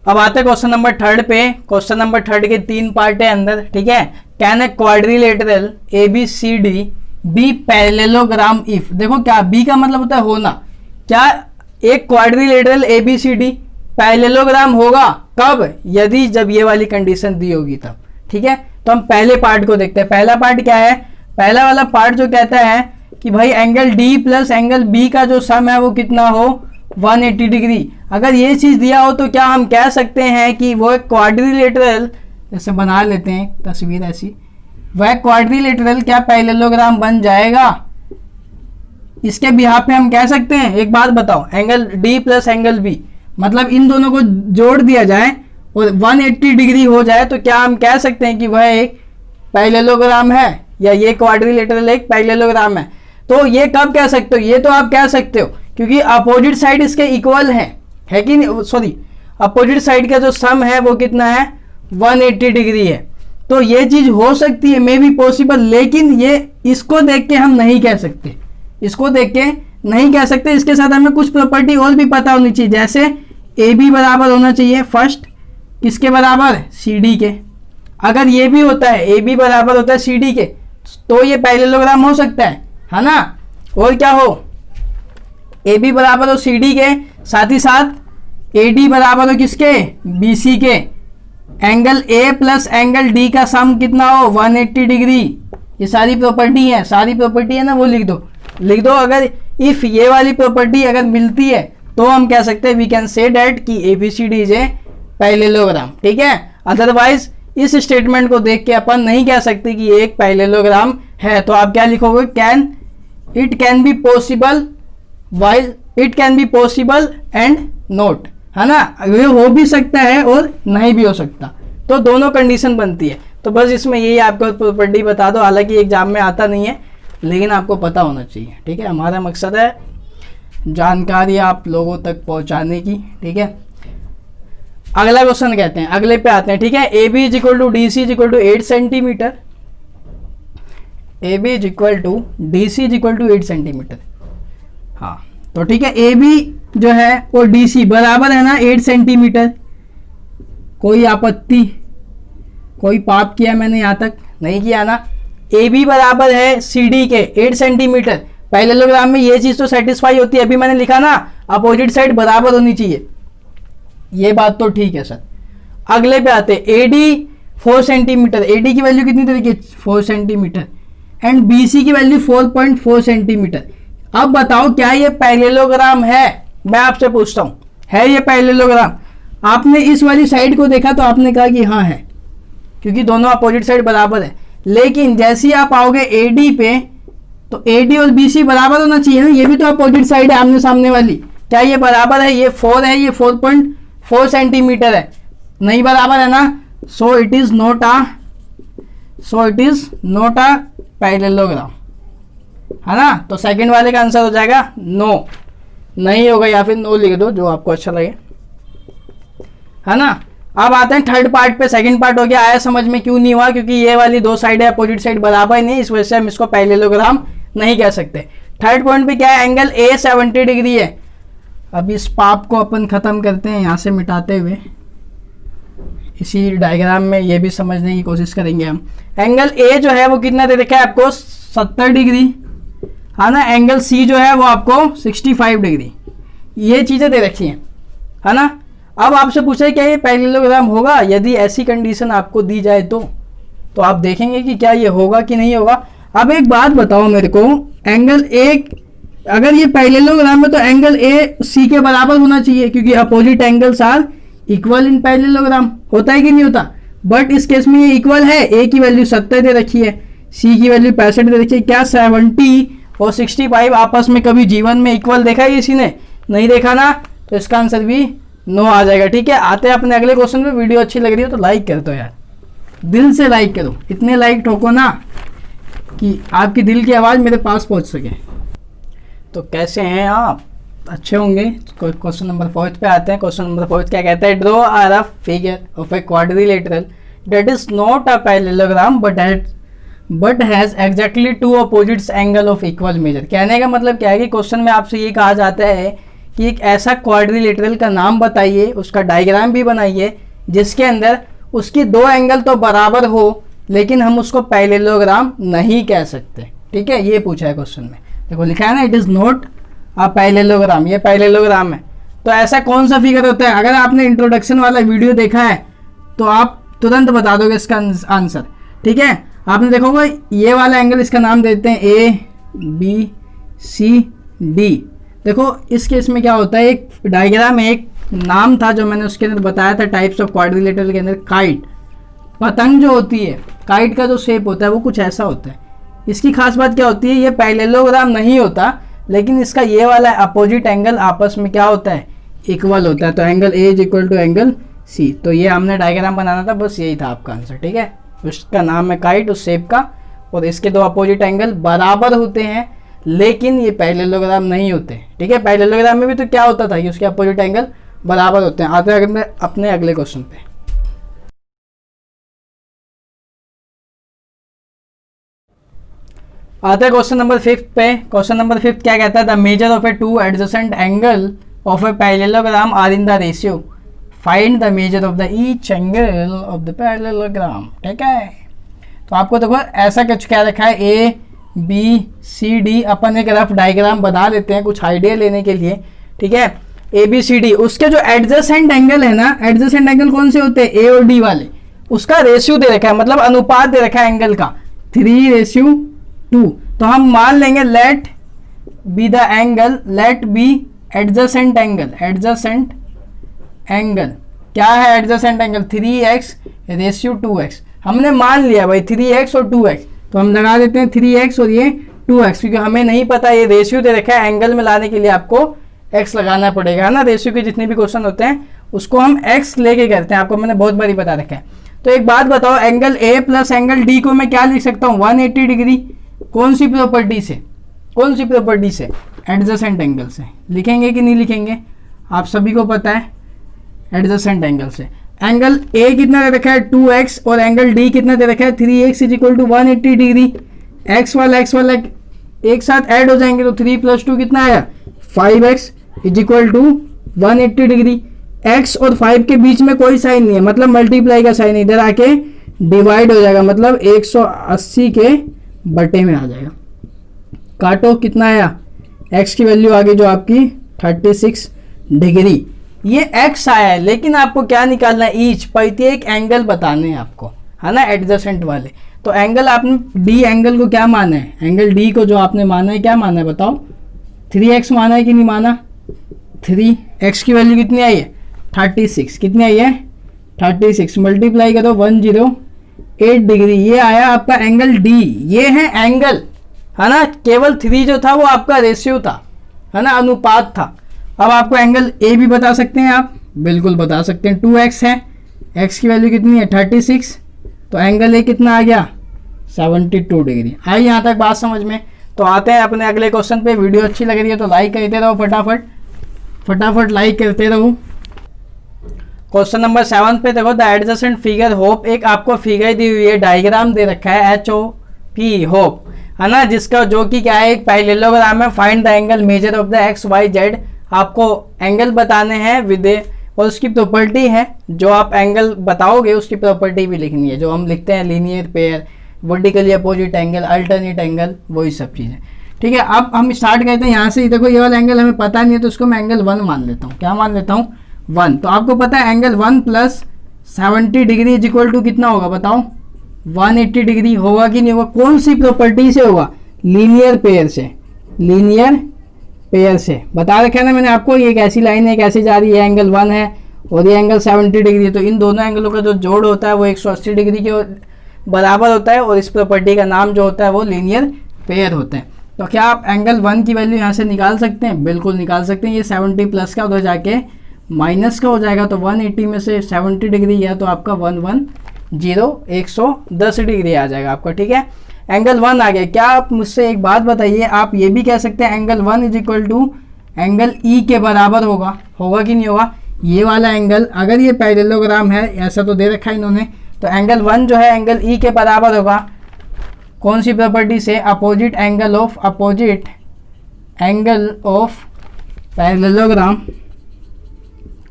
अब आते हैं क्वेश्चन नंबर 3 पे। क्वेश्चन नंबर 3 के 3 पार्ट है अंदर, ठीक है। Can a quadrilateral A B C D be parallelogram if, देखो क्या बी का मतलब होता है होना, क्या एक quadrilateral A B C D parallelogram होगा, कब, यदि जब ये वाली कंडीशन दी होगी तब, ठीक है। तो हम पहले पार्ट को देखते हैं। पहला पार्ट क्या है, पहला वाला पार्ट जो कहता है कि भाई angle D plus angle B का जो सम है वो कितना हो 180 डिग्री। अगर ये चीज दिया हो तो क्या हम कह सकते हैं कि वो एक क्वाड्रिलेटरल, जैसे बना लेते हैं तस्वीर ऐसी, वह क्वाड्रिलेटरल क्या पैरेललोग्राम बन जाएगा, इसके बिहाफ पे हम कह सकते हैं। एक बात बताओ, angle D plus angle B, मतलब इन दोनों को जोड़ दिया जाए और 180 डिग्री हो जाए, तो क्या हम कह सकते हैं कि वह एक पैरेललोग्राम है, या ये क्वाड्रिलेटरल एक पैरेललोग्राम है। तो ये कब कह सकते हो, ये तो आप कह सकते हो क्योंकि अपोजिट साइड इसके इक्वल है कि नहीं, सॉरी अपोजिट साइड का जो सम है वो कितना है 180 डिग्री है। तो ये चीज हो सकती है, मे बी पॉसिबल, लेकिन ये इसको देख के हम नहीं कह सकते, इसको देख के नहीं कह सकते। इसके साथ हमें कुछ प्रॉपर्टी और भी पता होनी चाहिए, जैसे ए बी बराबर होना चाहिए फर्स्ट, किसके बराबर, सी डी के। अगर ये भी होता है, ए बी बराबर होता है सी डी के, तो ये पैरेललोग्राम हो सकता है ना। और क्या हो, ए बी बराबर हो सी डी के, साथ ही साथ ए डी बराबर हो किसके, बी सी के। Angle A plus angle D का सम कितना हो 180 डिग्री। ये सारी प्रॉपर्टी है, सारी प्रॉपर्टी है ना, वो लिख दो। अगर इफ ये वाली प्रॉपर्टी अगर मिलती है तो हम कह सकते हैं वी कैन से डेट कि A B C D is a parallelogram, ठीक है। अदरवाइज इस स्टेटमेंट को देख के अपन नहीं कह सकते कि ये एक पैरेललोग्राम है। तो आप क्या लिखोगे, can, it can be possible, while it can be possible and not, है ना। ये हो भी सकता है और नहीं भी हो सकता, तो दोनों कंडीशन बनती है। तो बस इसमें यही आपको प्रॉपर्टी बता दो, हालांकि एग्जाम में आता नहीं है लेकिन आपको पता होना चाहिए, ठीक है। हमारा मकसद है जानकारी आप लोगों तक पहुंचाने की, ठीक है। अगला क्वेश्चन कहते हैं, अगले पे आते हैं, ठीक है। A B is equal to D C is equal to 8 centimetre, A B is equal to D C is equal to 8 centimetre, हाँ। तो ठीक है, ए बी जो है वो डी सी बराबर है ना 8 सेंटीमीटर। कोई आपत्ति, कोई पाप किया मैंने यहाँ तक, नहीं किया ना। ए बी बराबर है सी डी के 8 सेंटीमीटर। पैरेललोग्राम में ये चीज तो सेटिस्फाई होती है, अभी मैंने लिखा ना अपोजिट साइड बराबर होनी चाहिए, ये बात तो ठीक है सर। अगले पे आते, A D 4 centimetre, A D की वैल्यू कितनी तरीके 4 सेंटीमीटर एंड बी सी की वैल्यू 4.4 सेंटीमीटर। अब बताओ क्या ये पैरेललोग्राम है, मैं आपसे पूछता हूं, है ये पैरेललोग्राम? आपने इस वाली साइड को देखा तो आपने कहा कि हाँ है, क्योंकि दोनों अपोजिट साइड बराबर है। लेकिन जैसे ही आप आओगे ए डी पे, तो ए डी और बी सी बराबर होना चाहिए ना, ये भी तो अपोजिट साइड है आमने सामने वाली। क्या ये बराबर है? ये 4 है, ये 4.4 सेंटीमीटर है, नहीं बराबर है ना। So it is not a parallelogram, है ना। तो सेकंड वाले का आंसर हो जाएगा नो, नहीं होगा, या फिर नो लिख दो जो आपको अच्छा लगे। है ना। अब आते हैं थर्ड पार्ट पे। सेकंड पार्ट हो गया, आया समझ में, क्यों नहीं हुआ, क्योंकि ये वाली दो साइड है अपोजिट साइड बराबर नहीं, इस वजह से हम इसको पैरेललोग्राम नहीं कह सकते। थर्ड पॉइंट पे क्या है, एंगल ए 70 डिग्री है। अब इस पाप को अपन खत्म करते हैं यहाँ से मिटाते हुए, इसी डायग्राम में ये भी समझने की कोशिश करेंगे हम। एंगल ए जो है वो कितना दे रखा है आपको, 70 डिग्री, है ना। एंगल सी जो है वो आपको 65 डिग्री, ये चीज़ें दे रखी हैं, है ना। अब आपसे पूछे क्या ये पैरेललोग्राम होगा, यदि ऐसी कंडीशन आपको दी जाए तो आप देखेंगे कि क्या ये होगा कि नहीं होगा। अब एक बात बताओ मेरे को, एंगल ए अगर ये पैरेललोग्राम है तो एंगल ए सी के बराबर होना चाहिए, क्योंकि opposite angles are equal in parallelogram, होता है कि नहीं होता। बट इस केस में ये इक्वल है, ए की वैल्यू 70 दे रखी है, सी की वैल्यू 65 दे रखी है। क्या 70 और 65 आपस में कभी जीवन में इक्वल देखा है किसी ने, नहीं देखा ना, तो इसका आंसर भी नो आ जाएगा। ठीक है, आते हैं अपने अगले क्वेश्चन पे। वीडियो अच्छी लग रही हो तो लाइक कर दो यार, दिल से लाइक करो, इतने लाइक ठोको ना कि आपकी दिल की आवाज़ मेरे पास पहुंच सके। तो कैसे हैं आप, अच्छे होंगे। क्वेश्चन नंबर 4 पे आते हैं। क्वेश्चन नंबर 4 क्या कहता है, draw a rough figure of a quadrilateral that is not a parallelogram but has exactly two opposites angle of equal measure. कहने का मतलब क्या है कि क्वेश्चन में आपसे ये कहा जाता है कि एक ऐसा क्वाड्रिलेटरल का नाम बताइए, उसका डायग्राम भी बनाइए, जिसके अंदर उसकी दो एंगल तो बराबर हो, लेकिन हम उसको पैरेललोग्राम नहीं कह सकते। ठीक है, ये पूछा है क्वेश्चन में। देखो लिखा है ना, it is not a parallelogram, ये पैरेललोग्राम है। तो ऐसा कौन सा फिगर होता है, अगर आपने इंट्रोडक्शन वाला वीडियो देखा है तो आप तुरंत बता दोगे इसका आंसर। ठीक है, आपने देखा होगा ये वाला एंगल, इसका नाम देते हैं ए बी सी डी। देखो इस केस में क्या होता है, एक डायग्राम है, एक नाम था जो मैंने उसके अंदर बताया था टाइप्स ऑफ क्वाड्रिलेटरल के अंदर, काइट, पतंग जो होती है, काइट का जो शेप होता है वो कुछ ऐसा होता है। इसकी खास बात क्या होती है, ये पैरेललोग्राम नहीं होता, लेकिन इसका ये वाला अपोजिट एंगल आपस में क्या होता है, इक्वल होता है। तो angle A is equal to angle C. तो ये हमने डायग्राम बनाना था, बस यही था आपका आंसर। ठीक है, उसका नाम है काइट, उस शेप का, और इसके दो अपोजिट एंगल बराबर होते हैं, लेकिन ये पैरेललोग्राम नहीं होते। ठीक है, पैरेललोग्राम में भी तो क्या होता था कि उसके अपोजिट एंगल बराबर होते हैं। आते हैं अपने अगले क्वेश्चन पे। आते हैं क्वेश्चन नंबर 5 पे। क्वेश्चन नंबर 5 क्या कहता है, the measure of a two adjacent angle of a parallelogram are in the ratio, find the measure of the each angle of the parallelogram. ठीक है, तो आपको देखो ऐसा कुछ क्या रखा है, ए बी सी डी, अपन एक रफ डायग्राम बना लेते हैं कुछ आइडिया लेने के लिए। ठीक है, ए बी सी डी, उसके जो एडजेसेंट एंगल है ना, एडजेसेंट एंगल कौन से होते हैं, ए और डी वाले, उसका रेशियो दे रखा है, मतलब अनुपात दे रखा है एंगल का 3:2। तो हम मान लेंगे let be the angle, let be adjacent angle, adjacent angle क्या है, एडजेसेंट एंगल 3x/2x। हमने मान लिया भाई 3x और 2x, तो हम लगा देते हैं 3x और ये 2x, क्योंकि हमें नहीं पता, ये रेशियो दे रखा है, एंगल में लाने के लिए आपको x लगाना पड़ेगा, है ना। रेशियो के जितने भी क्वेश्चन होते हैं उसको हम x लेके करते हैं, आपको मैंने बहुत बारी बता रखा है। तो एक बात बताओ, angle A plus angle D को मैं क्या लिख सकता हूँ, 180 डिग्री। कौन सी प्रॉपर्टी से, कौन सी प्रॉपर्टी से, एडजेसेंट एंगल से। लिखेंगे कि नहीं लिखेंगे, आप सभी को पता है, एडजेसेंट एंगल से। एंगल A कितना दे रखा है 2x, और एंगल D कितना दे रखा है 3x equal to 180 degree. x वाला एक साथ ऐड हो जाएंगे, तो 3 + 2 कितना आया, 5x equal to 180 degree. x और 5 के बीच में कोई साइन नहीं है, मतलब मल्टीप्लाई का साइन, इधर आके डिवाइड हो जाएगा, मतलब 180 के बटे में आ जाएगा। काटो, कितना आया, x की वैल्यू आ गई जो आपकी 36 डिग्री। ये x आया है, लेकिन आपको क्या निकालना है, ईच, प्रत्येक एंगल बताने हैं आपको, है ना, एडजेसेंट वाले। तो एंगल आपने D एंगल को क्या माना है, एंगल D को जो आपने माना है क्या माना है बताओ, 3x माना है कि नहीं माना, 3x की वैल्यू कितनी आई है 36, कितनी आई है 36, मल्टीप्लाई करो 108 डिग्री, ये आया आपका एंगल D। ये है एंगल, है ना, केवल 3 जो था वो आपका रेशियो था, है ना, अनुपात था। अब आपको एंगल A भी बता सकते हैं आप, बिल्कुल बता सकते हैं, 2x है, x की वैल्यू कितनी है 36, तो एंगल A कितना आ गया 72 डिग्री। आई यहाँ तक बात समझ में। तो आते हैं अपने अगले क्वेश्चन पे। वीडियो अच्छी लग रही है तो लाइक करते रहो, फटाफट लाइक करते रहो। क्वेश्चन नंबर 7 पे देखो, द एडजेसेंट फिगर होप, एक आपको फिगर दी हुई है, डायग्राम दे रखा है HOP होप, है ना, जिसका जो कि क्या है, एक पैरेललोग्राम है। Find the angle measure of the XYZ, आपको एंगल बताने हैं विद, और उसकी प्रॉपर्टी है, जो आप एंगल बताओगे उसकी प्रॉपर्टी भी लिखनी है, जो हम लिखते हैं linear pair, vertically opposite angle, alternate angle, वही सब चीज़ें। ठीक है, अब हम स्टार्ट करते हैं यहाँ से। देखो ये वाला एंगल हमें पता नहीं है, तो उसको मैं एंगल 1 मान लेता हूँ। क्या मान लेता हूँ? 1। तो आपको पता है angle 1 + 70 degree is equal to कितना होगा बताओ? 180 डिग्री होगा कि नहीं होगा? कौन सी प्रॉपर्टी से होगा? लीनियर पेयर से। लीनियर पेयर से बता रखा है ना मैंने आपको, ये एक ऐसी लाइन है, कैसे जा रही है, एंगल 1 है और ये एंगल 70 डिग्री है, तो इन दोनों एंगलों का जो जोड़ होता है वो 180 डिग्री के बराबर होता है, और इस प्रॉपर्टी का नाम जो होता है वो लीनियर पेयर होता है। तो क्या आप एंगल 1 की वैल्यू यहाँ से निकाल सकते हैं? बिल्कुल निकाल सकते हैं। ये 70 प्लस का उधर जाके माइनस का हो जाएगा, तो 180 में से 70 डिग्री या तो आपका 110 डिग्री आ जाएगा आपका। ठीक है, एंगल 1 आ गया। क्या आप मुझसे एक बात बताइए, आप ये भी कह सकते हैं angle 1 is equal to angle E के बराबर होगा, होगा कि नहीं होगा? ये वाला एंगल, अगर ये पैरेललोग्राम है, ऐसा तो दे रखा है इन्होंने, तो एंगल 1 जो है एंगल ई के बराबर होगा। कौन सी प्रॉपर्टी से? Opposite angle of parallelogram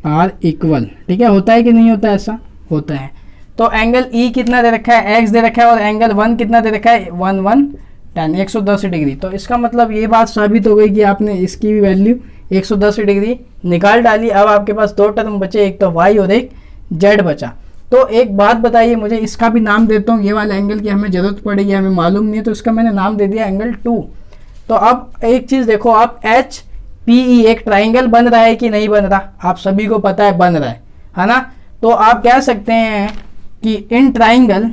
are equal. ठीक है, होता है कि नहीं होता? ऐसा होता है। तो एंगल ई कितना दे रखा है? x दे रखा है, और एंगल 1 कितना दे रखा है? 110 डिग्री। तो इसका मतलब ये बात साबित हो गई कि आपने इसकी भी वैल्यू 110 डिग्री निकाल डाली। अब आपके पास दो टर्म बचे, एक तो y और एक z बचा। तो एक बात बताइए मुझे, इसका भी नाम देता हूँ, ये वाला एंगल की हमें ज़रूरत पड़ेगी, हमें मालूम नहीं है, तो इसका मैंने नाम दे दिया एंगल 2। तो अब एक चीज़ देखो, आप HPE एक ट्राइंगल बन रहा है कि नहीं बन रहा? आप सभी को पता है बन रहा है ना? तो आप कह सकते हैं कि इन ट्राइंगल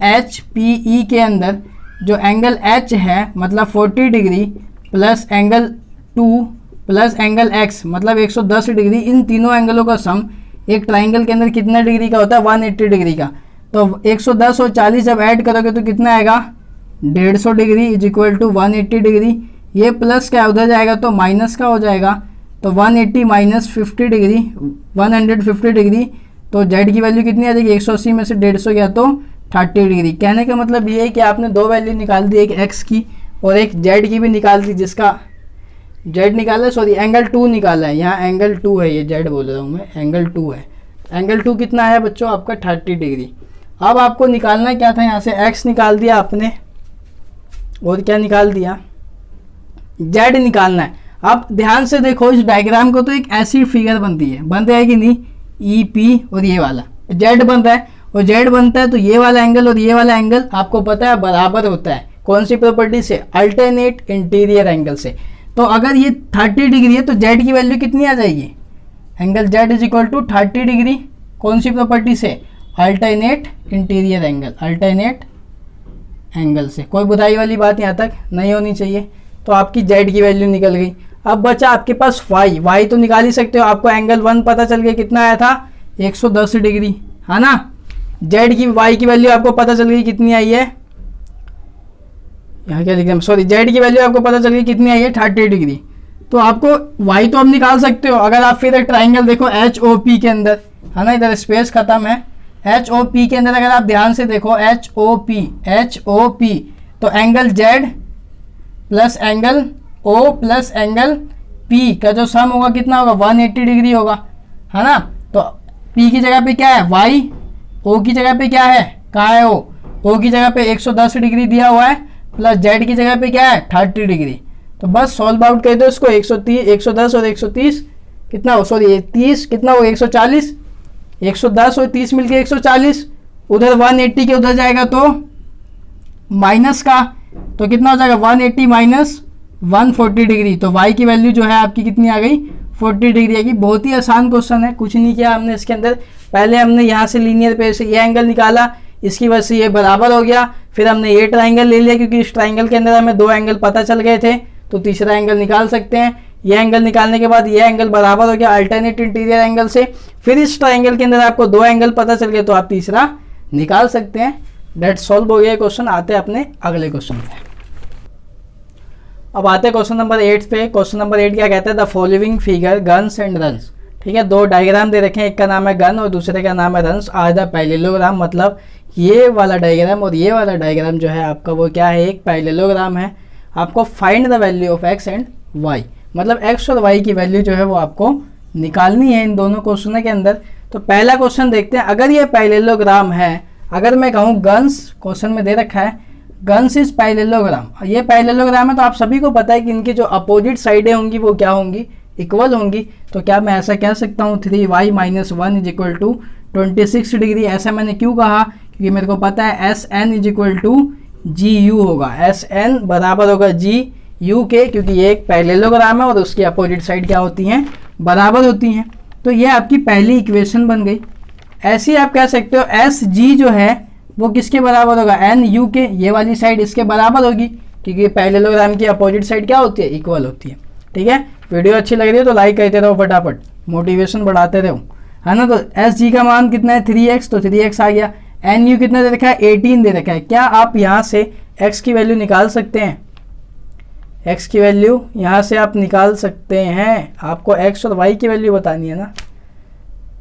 HPE के अंदर जो एंगल H है, मतलब 40 degree plus angle 2 plus angle X मतलब 110 डिग्री, इन तीनों एंगलों का सम एक ट्राइंगल के अंदर कितना डिग्री का होता है? 180 डिग्री का। तो 110 और 40 जब ऐड करोगे तो कितना आएगा? 150 degree is equal to 180 degree. ये प्लस क्या उधर जाएगा तो माइनस का हो जाएगा, तो 180 माइनस 50 डिग्री 150 डिग्री। तो z की वैल्यू कितनी आ जाएगी? 180 में से 150 गया तो 30 डिग्री। कहने का मतलब ये है कि आपने दो वैल्यू निकाल दी, एक x की और एक z की भी निकाल दी, जिसका z निकाला, सॉरी एंगल 2 निकाला है, यहाँ एंगल 2 है, ये z बोल रहा हूँ मैं, एंगल 2 है। एंगल 2 कितना है बच्चों? आपका 30 डिग्री। अब आपको निकालना क्या था? यहाँ से x निकाल दिया आपने, और क्या निकाल दिया? z निकालना है। अब ध्यान से देखो इस डायग्राम को, तो एक ऐसी फिगर बनती है, बन रहा है कि नहीं? EP और ये वाला z बन रहा है, और z बनता है तो ये वाला एंगल और ये वाला एंगल आपको पता है बराबर होता है। कौन सी प्रॉपर्टी से? अल्टरनेट इंटीरियर एंगल से। तो अगर ये 30 डिग्री है तो z की वैल्यू कितनी आ जाएगी? Angle z is equal to 30 degree. कौन सी प्रॉपर्टी से? Alternate interior angle, alternate angle से। कोई बुराई वाली बात यहाँ तक नहीं होनी चाहिए। तो आपकी z की वैल्यू निकल गई। अब बचा आपके पास y तो निकाल ही सकते हो। आपको एंगल 1 पता चल गया, कितना आया था? 110 डिग्री, है ना? z की y की वैल्यू आपको पता चल गई कितनी आई है, यहाँ क्या लिख रहे हैं, सॉरी z की वैल्यू आपको पता चल गई कितनी आई है? 30 डिग्री। तो आपको y तो अब निकाल सकते हो। अगर आप फिर एक ट्राइंगल देखो HOP के अंदर, है ना, इधर स्पेस खत्म है, HOP के अंदर अगर आप ध्यान से देखो HOP, तो angle Z plus angle O plus angle P का जो सम होगा कितना होगा? 180 डिग्री होगा, है ना? तो P की जगह पे क्या है? Y, O की जगह पे क्या है? कहाँ है O की जगह पे 110 डिग्री दिया हुआ है, प्लस Z की जगह पे क्या है? 30 डिग्री। तो बस सॉल्व आउट कर दो इसको। 110 और 130 कितना हो, सॉरी 30 कितना हो? 140। 110 और 30 मिलके 140, उधर 180 के उधर जाएगा तो माइनस का, तो कितना हो जाएगा? 180 माइनस 140 डिग्री। तो y की वैल्यू जो है आपकी कितनी आ गई? 40 डिग्री आएगी। बहुत ही आसान क्वेश्चन है, कुछ नहीं किया हमने इसके अंदर। पहले हमने यहाँ से लीनियर पेयर से ये एंगल निकाला, इसकी वजह से ये बराबर हो गया। फिर हमने ये ट्राइंगल ले लिया, क्योंकि इस ट्राइंगल के अंदर हमें दो एंगल पता चल गए थे, तो तीसरा एंगल निकाल सकते हैं। ये एंगल निकालने के बाद ये एंगल बराबर हो गया अल्टरनेट इंटीरियर एंगल से। फिर इस ट्राइंगल के अंदर आपको दो एंगल पता चल गए, तो आप तीसरा निकाल सकते हैं। डेट सॉल्व हो गया क्वेश्चन। आते हैं अपने अगले क्वेश्चन पे। अब आते हैं क्वेश्चन नंबर 8 पे। क्वेश्चन नंबर 8 क्या कहता है? The following figure guns and runs. ठीक है, दो डायग्राम दे रखे हैं, एक का नाम है गन और दूसरे का नाम है रंस आर द पैरेललोग्राम। मतलब ये वाला डायग्राम और ये वाला डायग्राम जो है आपका वो क्या है, एक पैरेललोग्राम है। आपको find the value of x and y, मतलब एक्स और वाई की वैल्यू जो है वो आपको निकालनी है इन दोनों क्वेश्चन के अंदर। तो पहला क्वेश्चन देखते हैं, अगर ये पैरेललोग्राम है, अगर मैं कहूँ गन्स, क्वेश्चन में दे रखा है गन्स इज पैरेललोग्राम, ये पैरेललोग्राम है तो आप सभी को पता है कि इनकी जो अपोजिट साइडें होंगी वो क्या होंगी, इक्वल होंगी। तो क्या मैं ऐसा कह सकता हूँ 3y - 1 is equal to 26 degree. ऐसा मैंने क्यों कहा, क्योंकि मेरे को पता है SN is equal to GU होगा, SN बराबर होगा GU के, क्योंकि ये एक पैरेललोग्राम है और उसकी अपोजिट साइड क्या होती हैं, बराबर होती हैं। तो ये आपकी पहली इक्वेशन बन गई। ऐसे ही आप कह सकते हो SG जो है वो किसके बराबर होगा, NU के, ये वाली साइड इसके बराबर होगी, क्योंकि पैरेललोग्राम की अपोजिट साइड क्या होती है, इक्वल होती है। ठीक है, वीडियो अच्छी लग रही है तो लाइक करते रहो, फटाफट मोटिवेशन बढ़ाते रहो, है ना। तो SG का मान कितना है 3x, तो 3x आ गया। NU कितना दे रखा है 18 दे रखा है। क्या आप यहाँ से x की वैल्यू निकाल सकते हैं, x की वैल्यू यहाँ से आप निकाल सकते हैं। आपको x और y की वैल्यू बतानी है ना,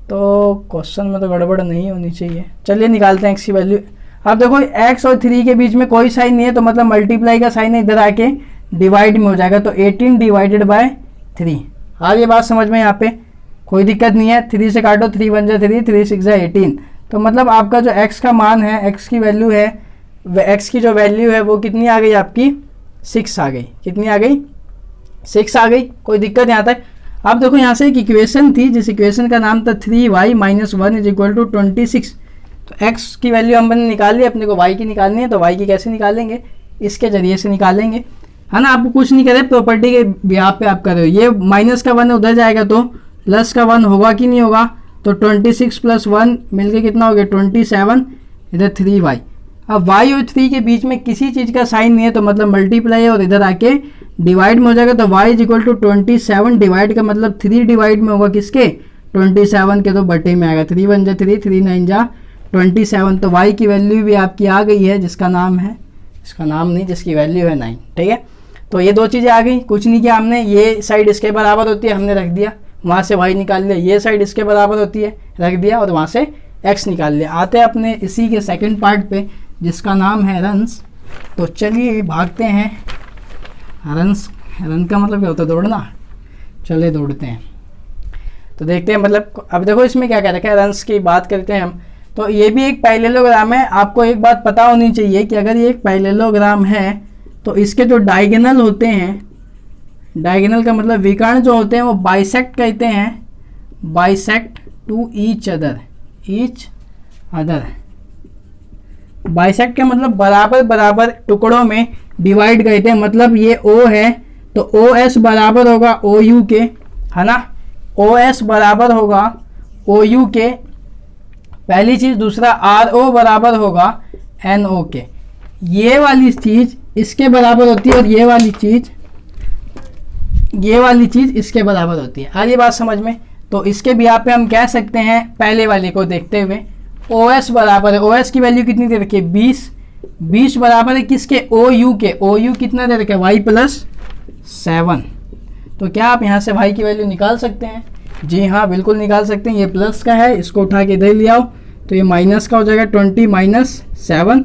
तो क्वेश्चन में तो गड़बड़ नहीं होनी चाहिए। चलिए निकालते हैं x की वैल्यू। आप देखो x और 3 के बीच में कोई साइन नहीं है, तो मतलब मल्टीप्लाई का साइन इधर आके डिवाइड में हो जाएगा, तो 18 डिवाइडेड बाय 3। आ ये बात समझ में, यहाँ पे कोई दिक्कत नहीं है। 3 से काटो, 3 × 1 = 3, 3 × 6 = 18। तो मतलब आपका जो x का मान है, x की वैल्यू है, x की जो वैल्यू है वो कितनी आ गई आपकी, 6 आ गई। कितनी आ गई, 6 आ गई। कोई दिक्कत यहाँ तक। आप देखो यहाँ से एक इक्वेशन थी, जिस इक्वेशन का नाम था 3y - 1 इज इक्वल टू 26। तो x की वैल्यू हमने निकाल ली, अपने को y की निकालनी है। तो y की कैसे निकालेंगे, इसके जरिए से निकालेंगे, है ना। आपको कुछ नहीं करे, प्रॉपर्टी के बिहार पे आप कर रहे हो। ये -1 उधर जाएगा तो +1 होगा कि नहीं होगा, तो 26 + 1 मिलके कितना हो गया 27, इधर 3y। अब y और 3 के बीच में किसी चीज़ का साइन नहीं है, तो मतलब मल्टीप्लाई है और इधर आके डिवाइड में हो जाएगा। तो y = 27, डिवाइड का मतलब 3 डिवाइड में होगा किसके, 27 के, तो बटे में आएगा। 3 × 1 = 3, 3 × 9 = 27। तो y की वैल्यू भी आपकी आ गई है, जिसका नाम है, इसका नाम नहीं, जिसकी वैल्यू है 9। ठीक है, तो ये दो चीज़ें आ गई। कुछ नहीं किया हमने, ये साइड इसके बराबर होती है, हमने रख दिया, वहाँ से y निकाल लिया। ये साइड इसके बराबर होती है, रख दिया, और वहाँ से x निकाल लिया। आते हैं अपने इसी के सेकंड पार्ट पे, जिसका नाम है रन्स। तो चलिए भागते हैं। रन्स, रन का मतलब क्या होता है, दौड़ना। चलिए दौड़ते हैं, तो देखते हैं। मतलब अब देखो इसमें क्या कह रखा है, रन्स की बात करते हैं हम। तो ये भी एक पैरेललोग्राम है। आपको एक बात पता होनी चाहिए कि अगर ये एक पैरेललोग्राम है तो इसके जो डायगोनल होते हैं, डायगोनल का मतलब विकर्ण जो होते हैं वो बाइसेक्ट कहते हैं, bisect to each other, each other. Bisect का मतलब बराबर बराबर टुकड़ों में डिवाइड कहते हैं। मतलब ये O है तो OS बराबर होगा OU के, है ना। OS बराबर होगा OU के, पहली चीज़। दूसरा RO बराबर होगा NO के। ये वाली चीज़ इसके बराबर होती है और ये वाली चीज़ इसके बराबर होती है। आ ये बात समझ में। तो इसके भी यहाँ पे हम कह सकते हैं, पहले वाले को देखते हुए, OS बराबर है, OS की वैल्यू कितनी दे रखी है 20, 20 बराबर है किसके, OU के। OU कितना दे रखा है y + 7। तो क्या आप यहाँ से y की वैल्यू निकाल सकते हैं, जी हाँ बिल्कुल निकाल सकते हैं। ये प्लस का है, इसको उठा के इधर ले आओ, तो ये माइनस का हो जाएगा 20 - 7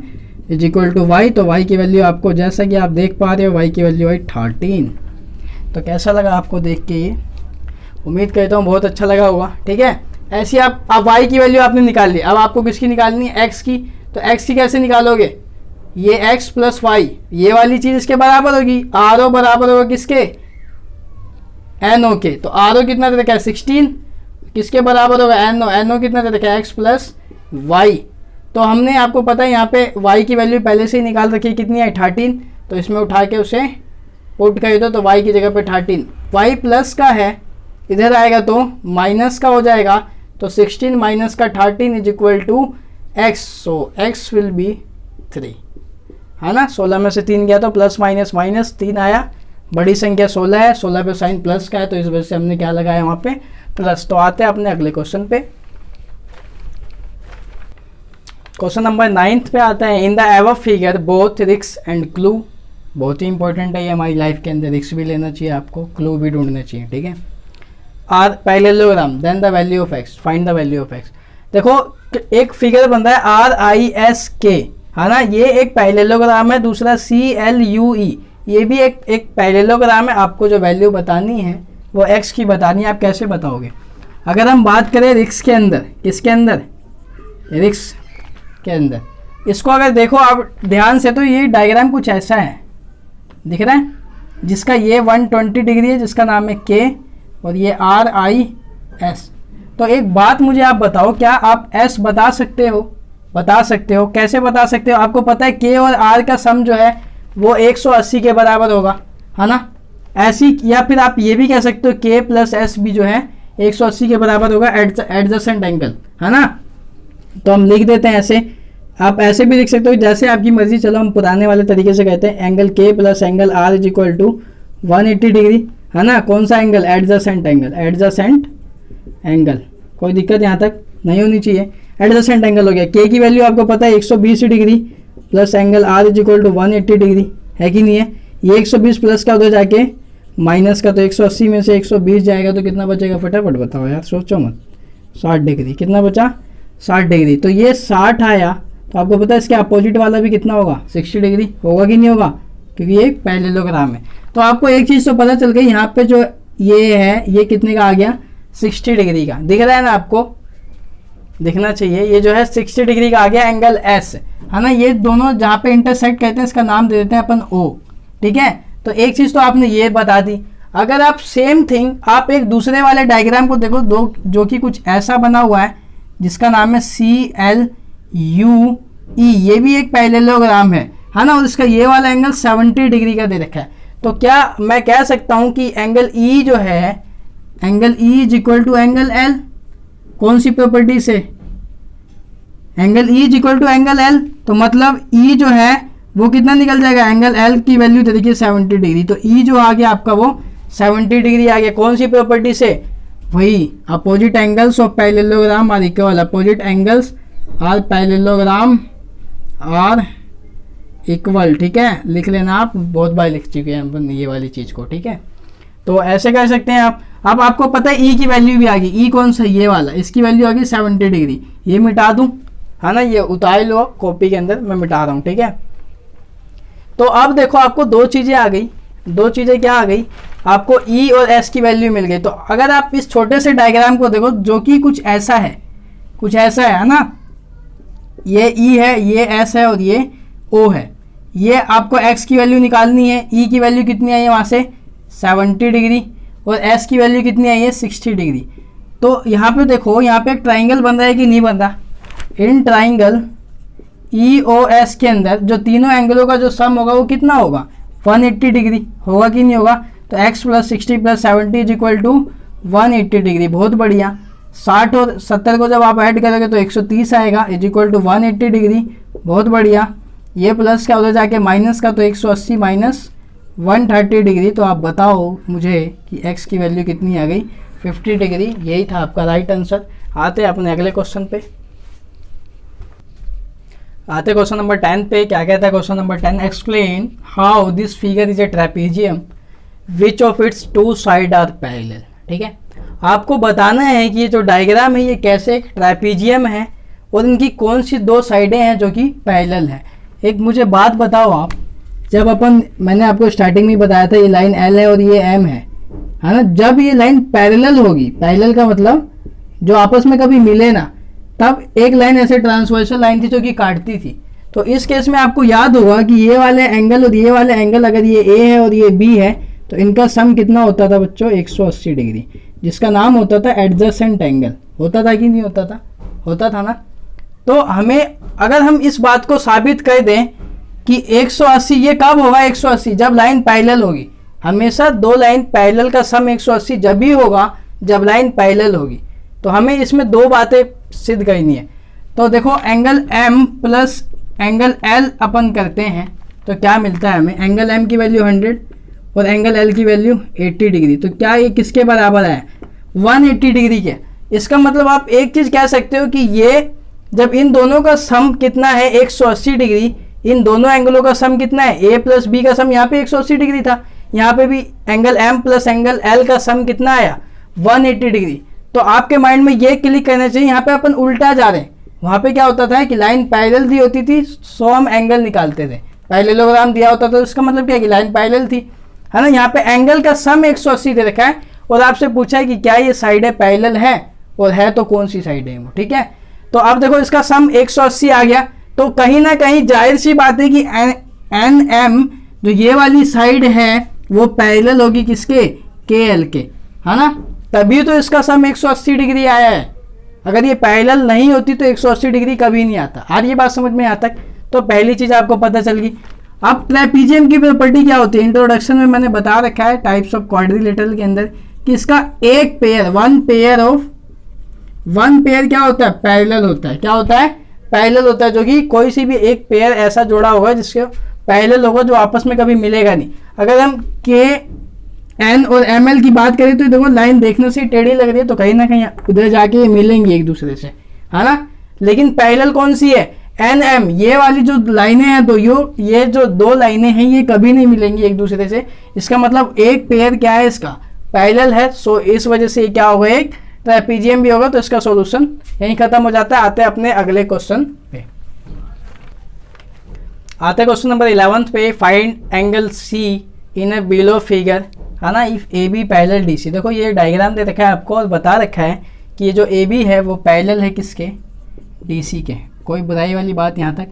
इज इक्वल टू y। तो y की वैल्यू आपको, जैसा कि आप देख पा रहे हो, y की वैल्यू है 13। तो कैसा लगा आपको देख के, ये उम्मीद करता हूँ बहुत अच्छा लगा होगा। ठीक है, ऐसी आप y की वैल्यू आपने निकाल ली। अब आपको किसकी निकालनी है, x की। तो x की कैसे निकालोगे, ये x + y, ये वाली चीज़ इसके बराबर होगी। RO बराबर होगा किसके, NO के। तो RO कितना दे रखा है 16, किसके बराबर होगा NO, NO कितना दे रखा है x + y। तो हमने, आपको पता है यहाँ पे y की वैल्यू पहले से ही निकाल रखी है, कितनी है 13। तो इसमें उठा के उसे पुट कर दो, तो y की जगह पे 13। y प्लस का है, इधर आएगा तो माइनस का हो जाएगा। तो 16 - 13 is equal to x। So x will be 3, है ना। 16 में से 3 गया तो प्लस माइनस माइनस 3 आया। बड़ी संख्या 16 है, 16 पे साइन प्लस का है, तो इस वजह से हमने क्या लगाया वहाँ पे, प्लस। तो आते हैं अपने अगले क्वेश्चन पे। क्वेश्चन नंबर 9 पे आता है। In the above figure both रिक्स एंड क्लू, बहुत ही इंपॉर्टेंट है ये हमारी लाइफ के अंदर। रिक्स भी लेना चाहिए आपको, क्लू भी ढूंढना चाहिए। ठीक है, are parallelogram then the value of x, find the value of x. देखो एक फिगर बन रहा है RISK, है ना, ये एक पैरेललोग्राम है। दूसरा CLUE, ये भी एक पैरेललोग्राम है। आपको जो वैल्यू बतानी है वो एक्स की बतानी है। आप कैसे बताओगे? अगर हम बात करें रिक्स के अंदर, किसके अंदर? रिक्स के अंदर। इसको अगर देखो आप ध्यान से तो ये डायग्राम कुछ ऐसा है, दिख रहा है, जिसका ये 120 डिग्री है, जिसका नाम है K और ये RIS। तो एक बात मुझे आप बताओ, क्या आप S बता सकते हो? बता सकते हो। कैसे बता सकते हो? आपको पता है K और R का सम जो है वो 180 के बराबर होगा, है ना, ऐसी। या फिर आप ये भी कह सकते हो K प्लस S भी जो है 180 के बराबर होगा एडजेसेंट एंगल, है ना। तो हम लिख देते हैं ऐसे। आप ऐसे भी लिख सकते हो, जैसे आपकी मर्जी। चलो हम पुराने वाले तरीके से कहते हैं, angle K plus angle R is equal to 180 degree, है ना। कौन सा angle? Adjacent angle, adjacent angle. कोई दिक्कत यहाँ तक नहीं होनी चाहिए। एडजेसेंट एंगल हो गया। K की वैल्यू आपको पता है 120 degree plus angle R is equal to 180 degree, है कि नहीं है। ये 120 प्लस का उधर जाके माइनस का, तो 180 में से 120 जाएगा तो कितना बचेगा? फटाफट बताओ यार, सोचो मत। 60 डिग्री। कितना बचा? 60 डिग्री। तो ये 60 आया, तो आपको पता है इसके अपोजिट वाला भी कितना होगा? 60 डिग्री होगा कि नहीं होगा? क्योंकि ये पैरेललोग्राम है। तो आपको एक चीज़ तो पता चल गई, यहाँ पे जो ये है ये कितने का आ गया? 60 डिग्री का। दिख रहा है ना आपको? दिखना चाहिए। ये जो है 60 डिग्री का आ गया एंगल S, है ना। ये दोनों जहाँ पे इंटरसेक्ट कहते हैं इसका नाम दे देते हैं अपन O, ठीक है। तो एक चीज़ तो आपने ये बता दी। अगर आप सेम थिंग आप एक दूसरे वाले डायग्राम को देखो, दो जो कि कुछ ऐसा बना हुआ है जिसका नाम है CLUE, ये भी एक पैरेललोग्राम है ना। और इसका ये वाला एंगल 70 डिग्री का दे रखा है। तो क्या मैं कह सकता हूँ कि एंगल E जो है, angle E is equal to angle L। कौन सी प्रॉपर्टी से? Angle E is equal to angle L। तो मतलब E जो है वो कितना निकल जाएगा? एंगल L की वैल्यू दे देखिए 70 डिग्री। तो E जो आ गया आपका वो 70 डिग्री आ गया। कौन सी प्रॉपर्टी से? वही opposite angles of parallelogram are equal. Opposite angles are parallelogram are equal, ठीक है। लिख लेना, आप बहुत बार लिख चुके हैं अपन ये वाली चीज़ को, ठीक है। तो ऐसे कर सकते हैं आप। अब आपको पता है E की वैल्यू भी आ गई। E कौन सा? ये वाला, इसकी वैल्यू आ गई 70 डिग्री। ये मिटा दूं, है ना, ये उतार लो कॉपी के अंदर, मैं मिटा रहा हूँ, ठीक है। तो अब देखो आपको दो चीज़ें आ गई। दो चीज़ें क्या आ गई? आपको E और S की वैल्यू मिल गई। तो अगर आप इस छोटे से डायग्राम को देखो जो कि कुछ ऐसा है, कुछ ऐसा है ना, ये E है, ये S है और ये O है। ये आपको X की वैल्यू निकालनी है। E की वैल्यू कितनी आई है वहाँ से? 70 डिग्री। और S की वैल्यू कितनी आई है? 60 डिग्री। तो यहाँ पे देखो, यहाँ पे एक ट्राइंगल बन रहा है कि नहीं बन रहा? इन ट्राइंगल EOS के अंदर जो तीनों एंगलों का जो सम होगा वो कितना होगा? 180 डिग्री होगा कि नहीं होगा? तो x plus 60 plus 70 is equal to 180 degree. बहुत बढ़िया। 60 और 70 को जब आप ऐड करोगे तो 130 आएगा, इज इक्वल टू 180 डिग्री। बहुत बढ़िया। ये प्लस का उधर जाके माइनस का, तो 180 माइनस 130 डिग्री। तो आप बताओ मुझे कि x की वैल्यू कितनी आ गई? 50 डिग्री। यही था आपका राइट आंसर। आते हैं अपने अगले क्वेश्चन पे। आते क्वेश्चन नंबर 10 पे। क्या कहता है question number 10? Explain how this figure is a trapezium which of its two side are parallel. ठीक है, आपको बताना है कि ये जो डायग्राम है ये कैसे एक ट्रेपेजियम है और इनकी कौन सी दो साइडें हैं जो कि पैरेलल है। एक मुझे बात बताओ आप, जब मैंने आपको स्टार्टिंग में बताया था ये लाइन L है और ये M है ना, जब ये लाइन पैरेलल होगी, पैरेलल का मतलब जो आपस में कभी मिले ना, तब एक लाइन ऐसे ट्रांसवर्सल लाइन थी जो कि काटती थी। तो इस केस में आपको याद होगा कि ये वाले एंगल और ये वाले एंगल, अगर ये A है और ये B है, तो इनका सम कितना होता था बच्चों? 180 डिग्री, जिसका नाम होता था एडजेसेंट एंगल। होता था कि नहीं होता था? होता था ना। तो हमें अगर हम इस बात को साबित कर दें कि 180, ये कब होगा 180? जब लाइन पैरेलल होगी। हमेशा दो लाइन पैरेलल का सम 180 जब भी होगा जब लाइन पैरेलल होगी। तो हमें इसमें दो बातें सिद्ध करनी है। तो देखो, angle M plus angle L अपन करते हैं तो क्या मिलता है हमें? एंगल M की वैल्यू 100 और एंगल L की वैल्यू 80 डिग्री। तो क्या ये किसके बराबर है? 180 डिग्री के। इसका मतलब आप एक चीज़ कह सकते हो कि ये जब इन दोनों का सम कितना है 180 डिग्री, इन दोनों एंगलों का सम कितना है? A प्लस B का सम यहाँ पे 180 डिग्री था, यहाँ पे भी angle M plus angle L का सम कितना आया? 180 डिग्री। तो आपके माइंड में ये क्लिक करना चाहिए, यहाँ पे अपन उल्टा जा रहे हैं। वहाँ पे क्या होता था कि लाइन पैरेलल दी होती थी, सो हम एंगल निकालते थे, पैरेललोग्राम दिया होता था, तो इसका मतलब क्या है कि लाइन पैरेलल थी, है ना। यहाँ पे एंगल का सम 180 दे रखा है और आपसे पूछा है कि क्या ये साइडें पैरेलल है, और है तो कौन सी साइड है वो, ठीक है। तो अब देखो इसका सम 180 आ गया, तो कहीं ना कहीं जाहिर सी बात है कि एन एम जो ये वाली साइड है वो पैरेलल होगी किसके, के एल के, है ना, तभी तो इसका सम 180 डिग्री आया है। अगर ये पैरेलल नहीं होती तो 180 डिग्री कभी नहीं आता। आज ये बात समझ में आता है, तो पहली चीज आपको पता चल गई। अब ट्रेपीजियम की प्रॉपर्टी क्या होती है, इंट्रोडक्शन में मैंने बता रखा है टाइप्स ऑफ क्वाड्रिलेटरल के अंदर कि इसका एक पेयर, वन पेयर क्या होता है, पैरेलल होता है। क्या होता है, पैरेलल होता है, जो कि कोई सी भी एक पेयर ऐसा जोड़ा होगा जिसके पैरेलल होगा, जो आपस में कभी मिलेगा नहीं। अगर हम के एन और एम एल की बात करें तो देखो लाइन देखने से टेढ़ी लग रही है, तो कहीं ना कहीं उधर जाके ये मिलेंगी एक दूसरे से, है ना। लेकिन पैरेलल कौन सी है, एन एम, ये वाली जो लाइनें हैं तो ये जो दो लाइनें हैं ये कभी नहीं मिलेंगी एक दूसरे से। इसका मतलब एक पेयर क्या है, इसका पैरेलल है। सो इस वजह से क्या होगा, एक ट्रेपीजियम भी होगा। तो इसका सॉल्यूशन यहीं खत्म हो जाता है। आते हैं अपने अगले क्वेश्चन पे, आते हैं क्वेश्चन नंबर 11 पे। Find angle C in a below figure, है ना, if A B parallel D C. देखो ये डायग्राम दे रखा है आपको और बता रखा है कि ये जो ए बी है वो पैरेलल है किसके, डी सी के। कोई बुराई वाली बात यहाँ तक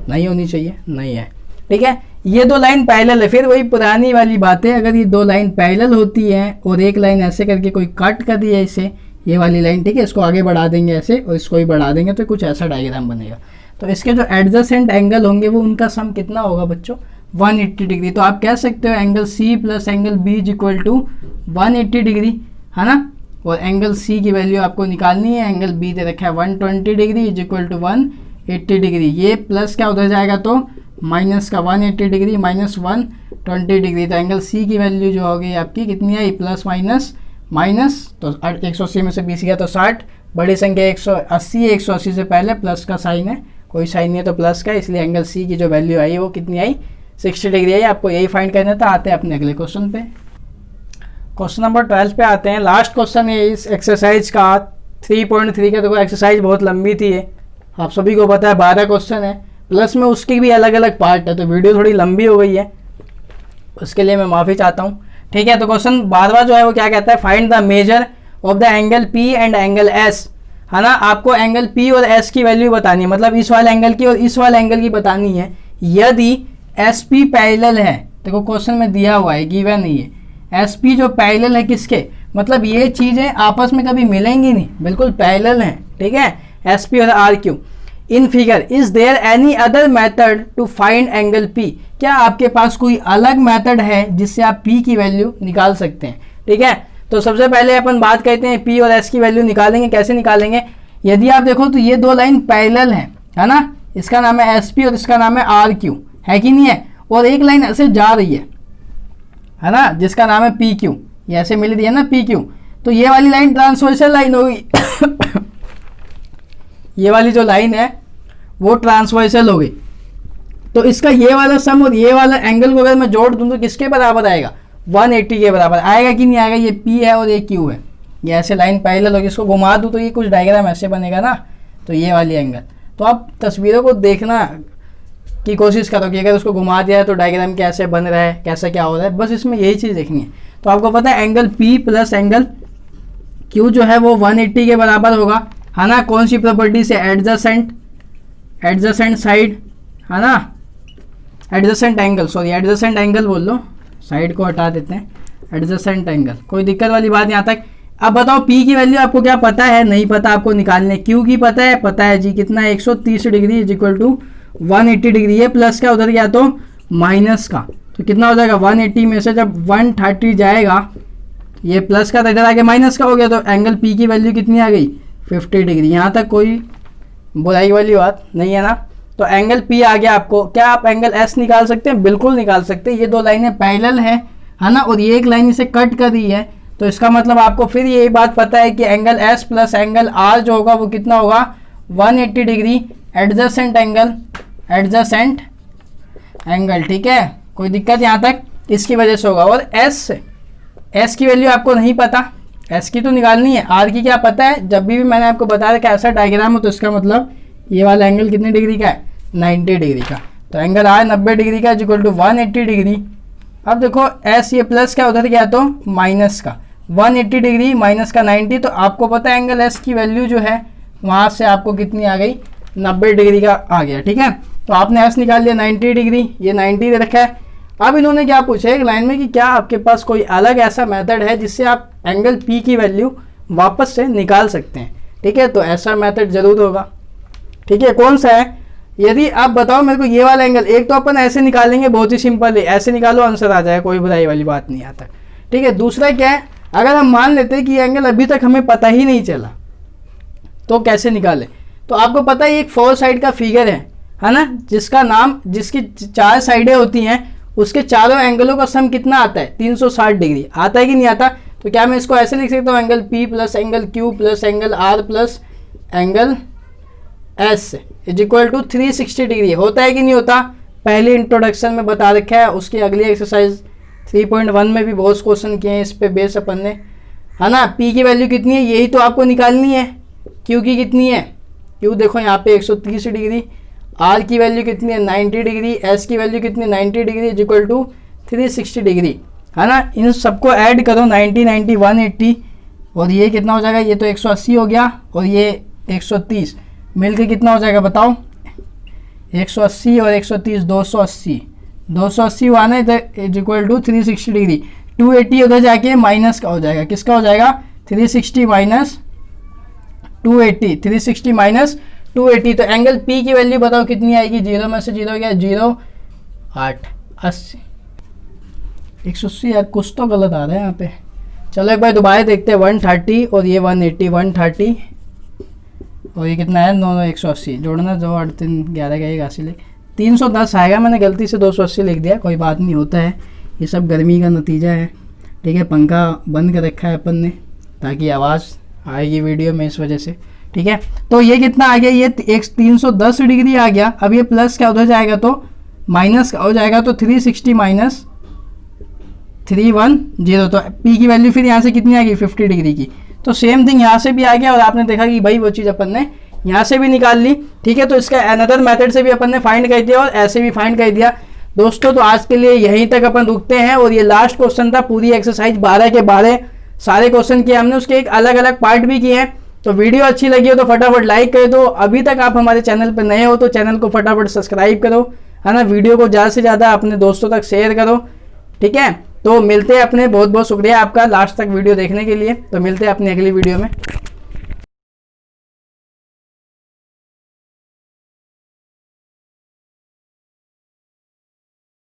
नहीं होनी चाहिए, नहीं है, ठीक है। ये दो लाइन पैरेलल है, फिर वही पुरानी वाली बात है, अगर ये दो लाइन पैरेलल होती है और एक लाइन ऐसे करके कोई कट कर दिया इसे, ये वाली लाइन, ठीक है, इसको आगे बढ़ा देंगे ऐसे और इसको भी बढ़ा देंगे तो कुछ ऐसा डायग्राम बनेगा। तो इसके जो एडजेसेंट एंगल होंगे वो उनका सम कितना होगा बच्चों, 180 डिग्री। तो आप कह सकते हो angle C plus angle B is equal to 180 degree, है ना। और एंगल सी की वैल्यू आपको निकालनी है, एंगल बी दे रखा है 120 degree is equal to 180 degree. ये प्लस क्या उधर जाएगा तो माइनस का 180 डिग्री माइनस 120 डिग्री। तो एंगल सी की वैल्यू जो होगी आपकी कितनी आई, प्लस माइनस माइनस, तो 180 में से 20 गया तो 60, बड़ी संख्या 180 है, 180 से पहले प्लस का साइन है, कोई साइन नहीं है तो प्लस का, इसलिए एंगल सी की जो वैल्यू आई वो कितनी आई, 60 डिग्री आई। आपको यही फाइंड करना था। आते हैं अपने अगले क्वेश्चन पे, क्वेश्चन नंबर 12 पे आते हैं। लास्ट क्वेश्चन है इस एक्सरसाइज का 3.3 का। देखो एक्सरसाइज बहुत लंबी थी है, आप सभी को पता है 12 क्वेश्चन है, प्लस में उसकी भी अलग अलग पार्ट है, तो वीडियो थोड़ी लंबी हो गई है, उसके लिए मैं माफ़ी चाहता हूँ, ठीक है। तो क्वेश्चन 12वां जो है वो क्या कहता है, find the measure of the angle P and angle S, है ना। आपको एंगल पी और एस की वैल्यू बतानी है, मतलब इस वाले एंगल की और इस वाले एंगल की बतानी है यदि एस पी पैरेलल है। देखो क्वेश्चन में दिया हुआ है, गिवन नहीं है, एस पी जो पैरेलल है किसके, मतलब ये चीज़ें आपस में कभी मिलेंगी नहीं, बिल्कुल पैरेलल हैं, ठीक है, एस पी और R Q. In figure is there any other method to find angle P, क्या आपके पास कोई अलग मेथड है जिससे आप पी की वैल्यू निकाल सकते हैं, ठीक है। तो सबसे पहले अपन बात करते हैं पी और एस की वैल्यू निकालेंगे। कैसे निकालेंगे, यदि आप देखो तो ये दो लाइन पैरेलल है ना, इसका नाम है एस पी और इसका नाम है आर क्यू, है कि नहीं है, और एक लाइन ऐसे जा रही है ना, जिसका नाम है पी क्यू, ये ऐसे मिल रही है ना पी क्यू, तो ये वाली लाइन ट्रांसवर्सल लाइन होगी ये वाली जो लाइन है वो ट्रांसवर्सल हो गई। तो इसका ये वाला सम और ये वाला एंगल को अगर मैं जोड़ दूं तो किसके बराबर आएगा, 180 के बराबर आएगा कि नहीं आएगा। ये P है और ये Q है, ये ऐसे लाइन पैरेलल होगी, इसको घुमा दूं तो ये कुछ डायग्राम ऐसे बनेगा ना, तो ये वाली एंगल। तो आप तस्वीरों को देखना की कोशिश करो कि अगर उसको घुमा दिया है तो डायग्राम कैसे बन रहा है, कैसा क्या हो रहा है, बस इसमें यही चीज़ देखनी है। तो आपको पता है angle P plus angle Q जो है वो 180 के बराबर होगा, है ना। कौन सी प्रॉपर्टी से, एडजेसेंट साइड, है ना, adjacent angle, sorry adjacent angle बोल लो, साइड को हटा देते हैं, एडजेसेंट एंगल, कोई दिक्कत वाली बात यहाँ तक। अब बताओ P की वैल्यू आपको क्या पता है, नहीं पता, आपको निकालने। Q की पता है, पता है जी, कितना है 130 degree is equal to 180 degree, ये प्लस का उधर गया तो माइनस का, तो कितना हो जाएगा 180 में से जब 130 जाएगा, ये प्लस का तो इधर आके माइनस का हो गया, तो एंगल P की वैल्यू कितनी आ गई 50 डिग्री। यहाँ तक कोई बुराई वाली बात नहीं है ना। तो एंगल P आ गया आपको। क्या आप एंगल S निकाल सकते हैं, बिल्कुल निकाल सकते हैं। ये दो लाइनें पैरेलल है ना, और ये एक लाइन इसे कट कर दी है, तो इसका मतलब आपको फिर यही बात पता है कि angle S plus angle R जो होगा वो कितना होगा 180 डिग्री, एडजेसेंट एंगल, ठीक है, कोई दिक्कत यहाँ तक, इसकी वजह से होगा। और S की वैल्यू आपको नहीं पता, एस की तो निकालनी है, आर की क्या पता है। जब भी मैंने आपको बताया कि ऐसा डायग्राम हो तो इसका मतलब ये वाला एंगल कितने डिग्री का है, 90 डिग्री का। तो एंगल आर 90 डिग्री का इक्वल टू 180 डिग्री। अब देखो एस ये प्लस का उधर गया तो माइनस का, 180 डिग्री माइनस का 90, तो आपको पता है एंगल एस की वैल्यू जो है वहाँ से आपको कितनी आ गई, 90 डिग्री का आ गया। ठीक है, तो आपने एस निकाल लिया 90 डिग्री, ये 90 दे रखा है। अब इन्होंने क्या पूछा है एक लाइन में कि क्या आपके पास कोई अलग ऐसा मेथड है जिससे आप एंगल पी की वैल्यू वापस से निकाल सकते हैं। ठीक है, तो ऐसा मेथड जरूर होगा। ठीक है, कौन सा है, यदि आप बताओ मेरे को ये वाला एंगल, एक तो अपन ऐसे निकालेंगे, बहुत ही सिंपल है, ऐसे निकालो आंसर आ जाए, कोई बुराई वाली बात नहीं आता। ठीक है, दूसरा क्या है, अगर हम मान लेते हैं कि ये एंगल अभी तक हमें पता ही नहीं चला तो कैसे निकालें। तो आपको पता है एक 4 साइड का फिगर है ना, जिसका नाम, जिसकी 4 साइडें होती हैं, उसके चारों एंगलों का सम कितना आता है, 360 डिग्री आता है कि नहीं आता। तो क्या मैं इसको ऐसे लिख सकता हूँ, angle P plus angle Q plus angle R plus angle S is equal to 360 degree. होता है कि नहीं होता, पहले इंट्रोडक्शन में बता रखा है, उसकी अगली एक्सरसाइज 3.1 में भी बहुत क्वेश्चन किए हैं इस पे बेस अपन ने, है ना। पी की वैल्यू कितनी है यही तो आपको निकालनी है, क्यू की कितनी है, क्यू देखो यहाँ पे 130 डिग्री, आर की वैल्यू कितनी है 90 डिग्री, एस की वैल्यू कितनी है 90 degree is equal to 360 degree, है ना। इन सबको ऐड करो 90 90 180 और ये कितना हो जाएगा, ये तो 180 हो गया और ये 130 मिलकर कितना हो जाएगा बताओ, 180 और 130 280 हुआ ना इज इक्वल टू 360 डिग्री। 280 उधर जाके माइनस का हो जाएगा, किसका हो जाएगा 360 माइनस 280, 360 माइनस 280। तो एंगल पी की वैल्यू बताओ कितनी आएगी, 0 में से 0 गया 0 8 80 180 यार कुछ तो गलत आ रहा है यहाँ पे। चलो एक बार दोबारा देखते हैं, 130 और ये 180, 130 और ये कितना है 9 180 जोड़ना, 2 8 3 11 का एक 80 ले 310 आएगा। मैंने गलती से 280 लिख दिया, कोई बात नहीं, होता है, ये सब गर्मी का नतीजा है। ठीक है, पंखा बंद कर रखा है अपन ने ताकि आवाज़ आएगी वीडियो में, इस वजह से। ठीक है, तो ये कितना आ गया, ये 310 डिग्री आ गया। अब ये प्लस का उधर जाएगा तो माइनस का हो जाएगा, तो 360 माइनस 310, तो पी की वैल्यू फिर यहाँ से कितनी आ गई 50 डिग्री की। तो सेम थिंग यहाँ से भी आ गया और आपने देखा कि भाई वो चीज़ अपन ने यहाँ से भी निकाल ली। ठीक है, तो इसका अनदर मेथड से भी अपन ने फाइंड कर दिया और ऐसे भी फाइंड कर दिया। दोस्तों तो आज के लिए यहीं तक अपन रुकते हैं और ये लास्ट क्वेश्चन था, पूरी एक्सरसाइज 12 के 12 सारे क्वेश्चन किए हमने, उसके एक अलग अलग पार्ट भी किए हैं। तो वीडियो अच्छी लगी हो तो फटाफट लाइक कर दो, अभी तक आप हमारे चैनल पर नए हो तो चैनल को फटाफट सब्सक्राइब करो, है ना। वीडियो को ज़्यादा से ज़्यादा अपने दोस्तों तक शेयर करो। ठीक है, तो मिलते हैं अपने, बहुत बहुत शुक्रिया आपका लास्ट तक वीडियो देखने के लिए। तो मिलते हैं अपनी अगली वीडियो में।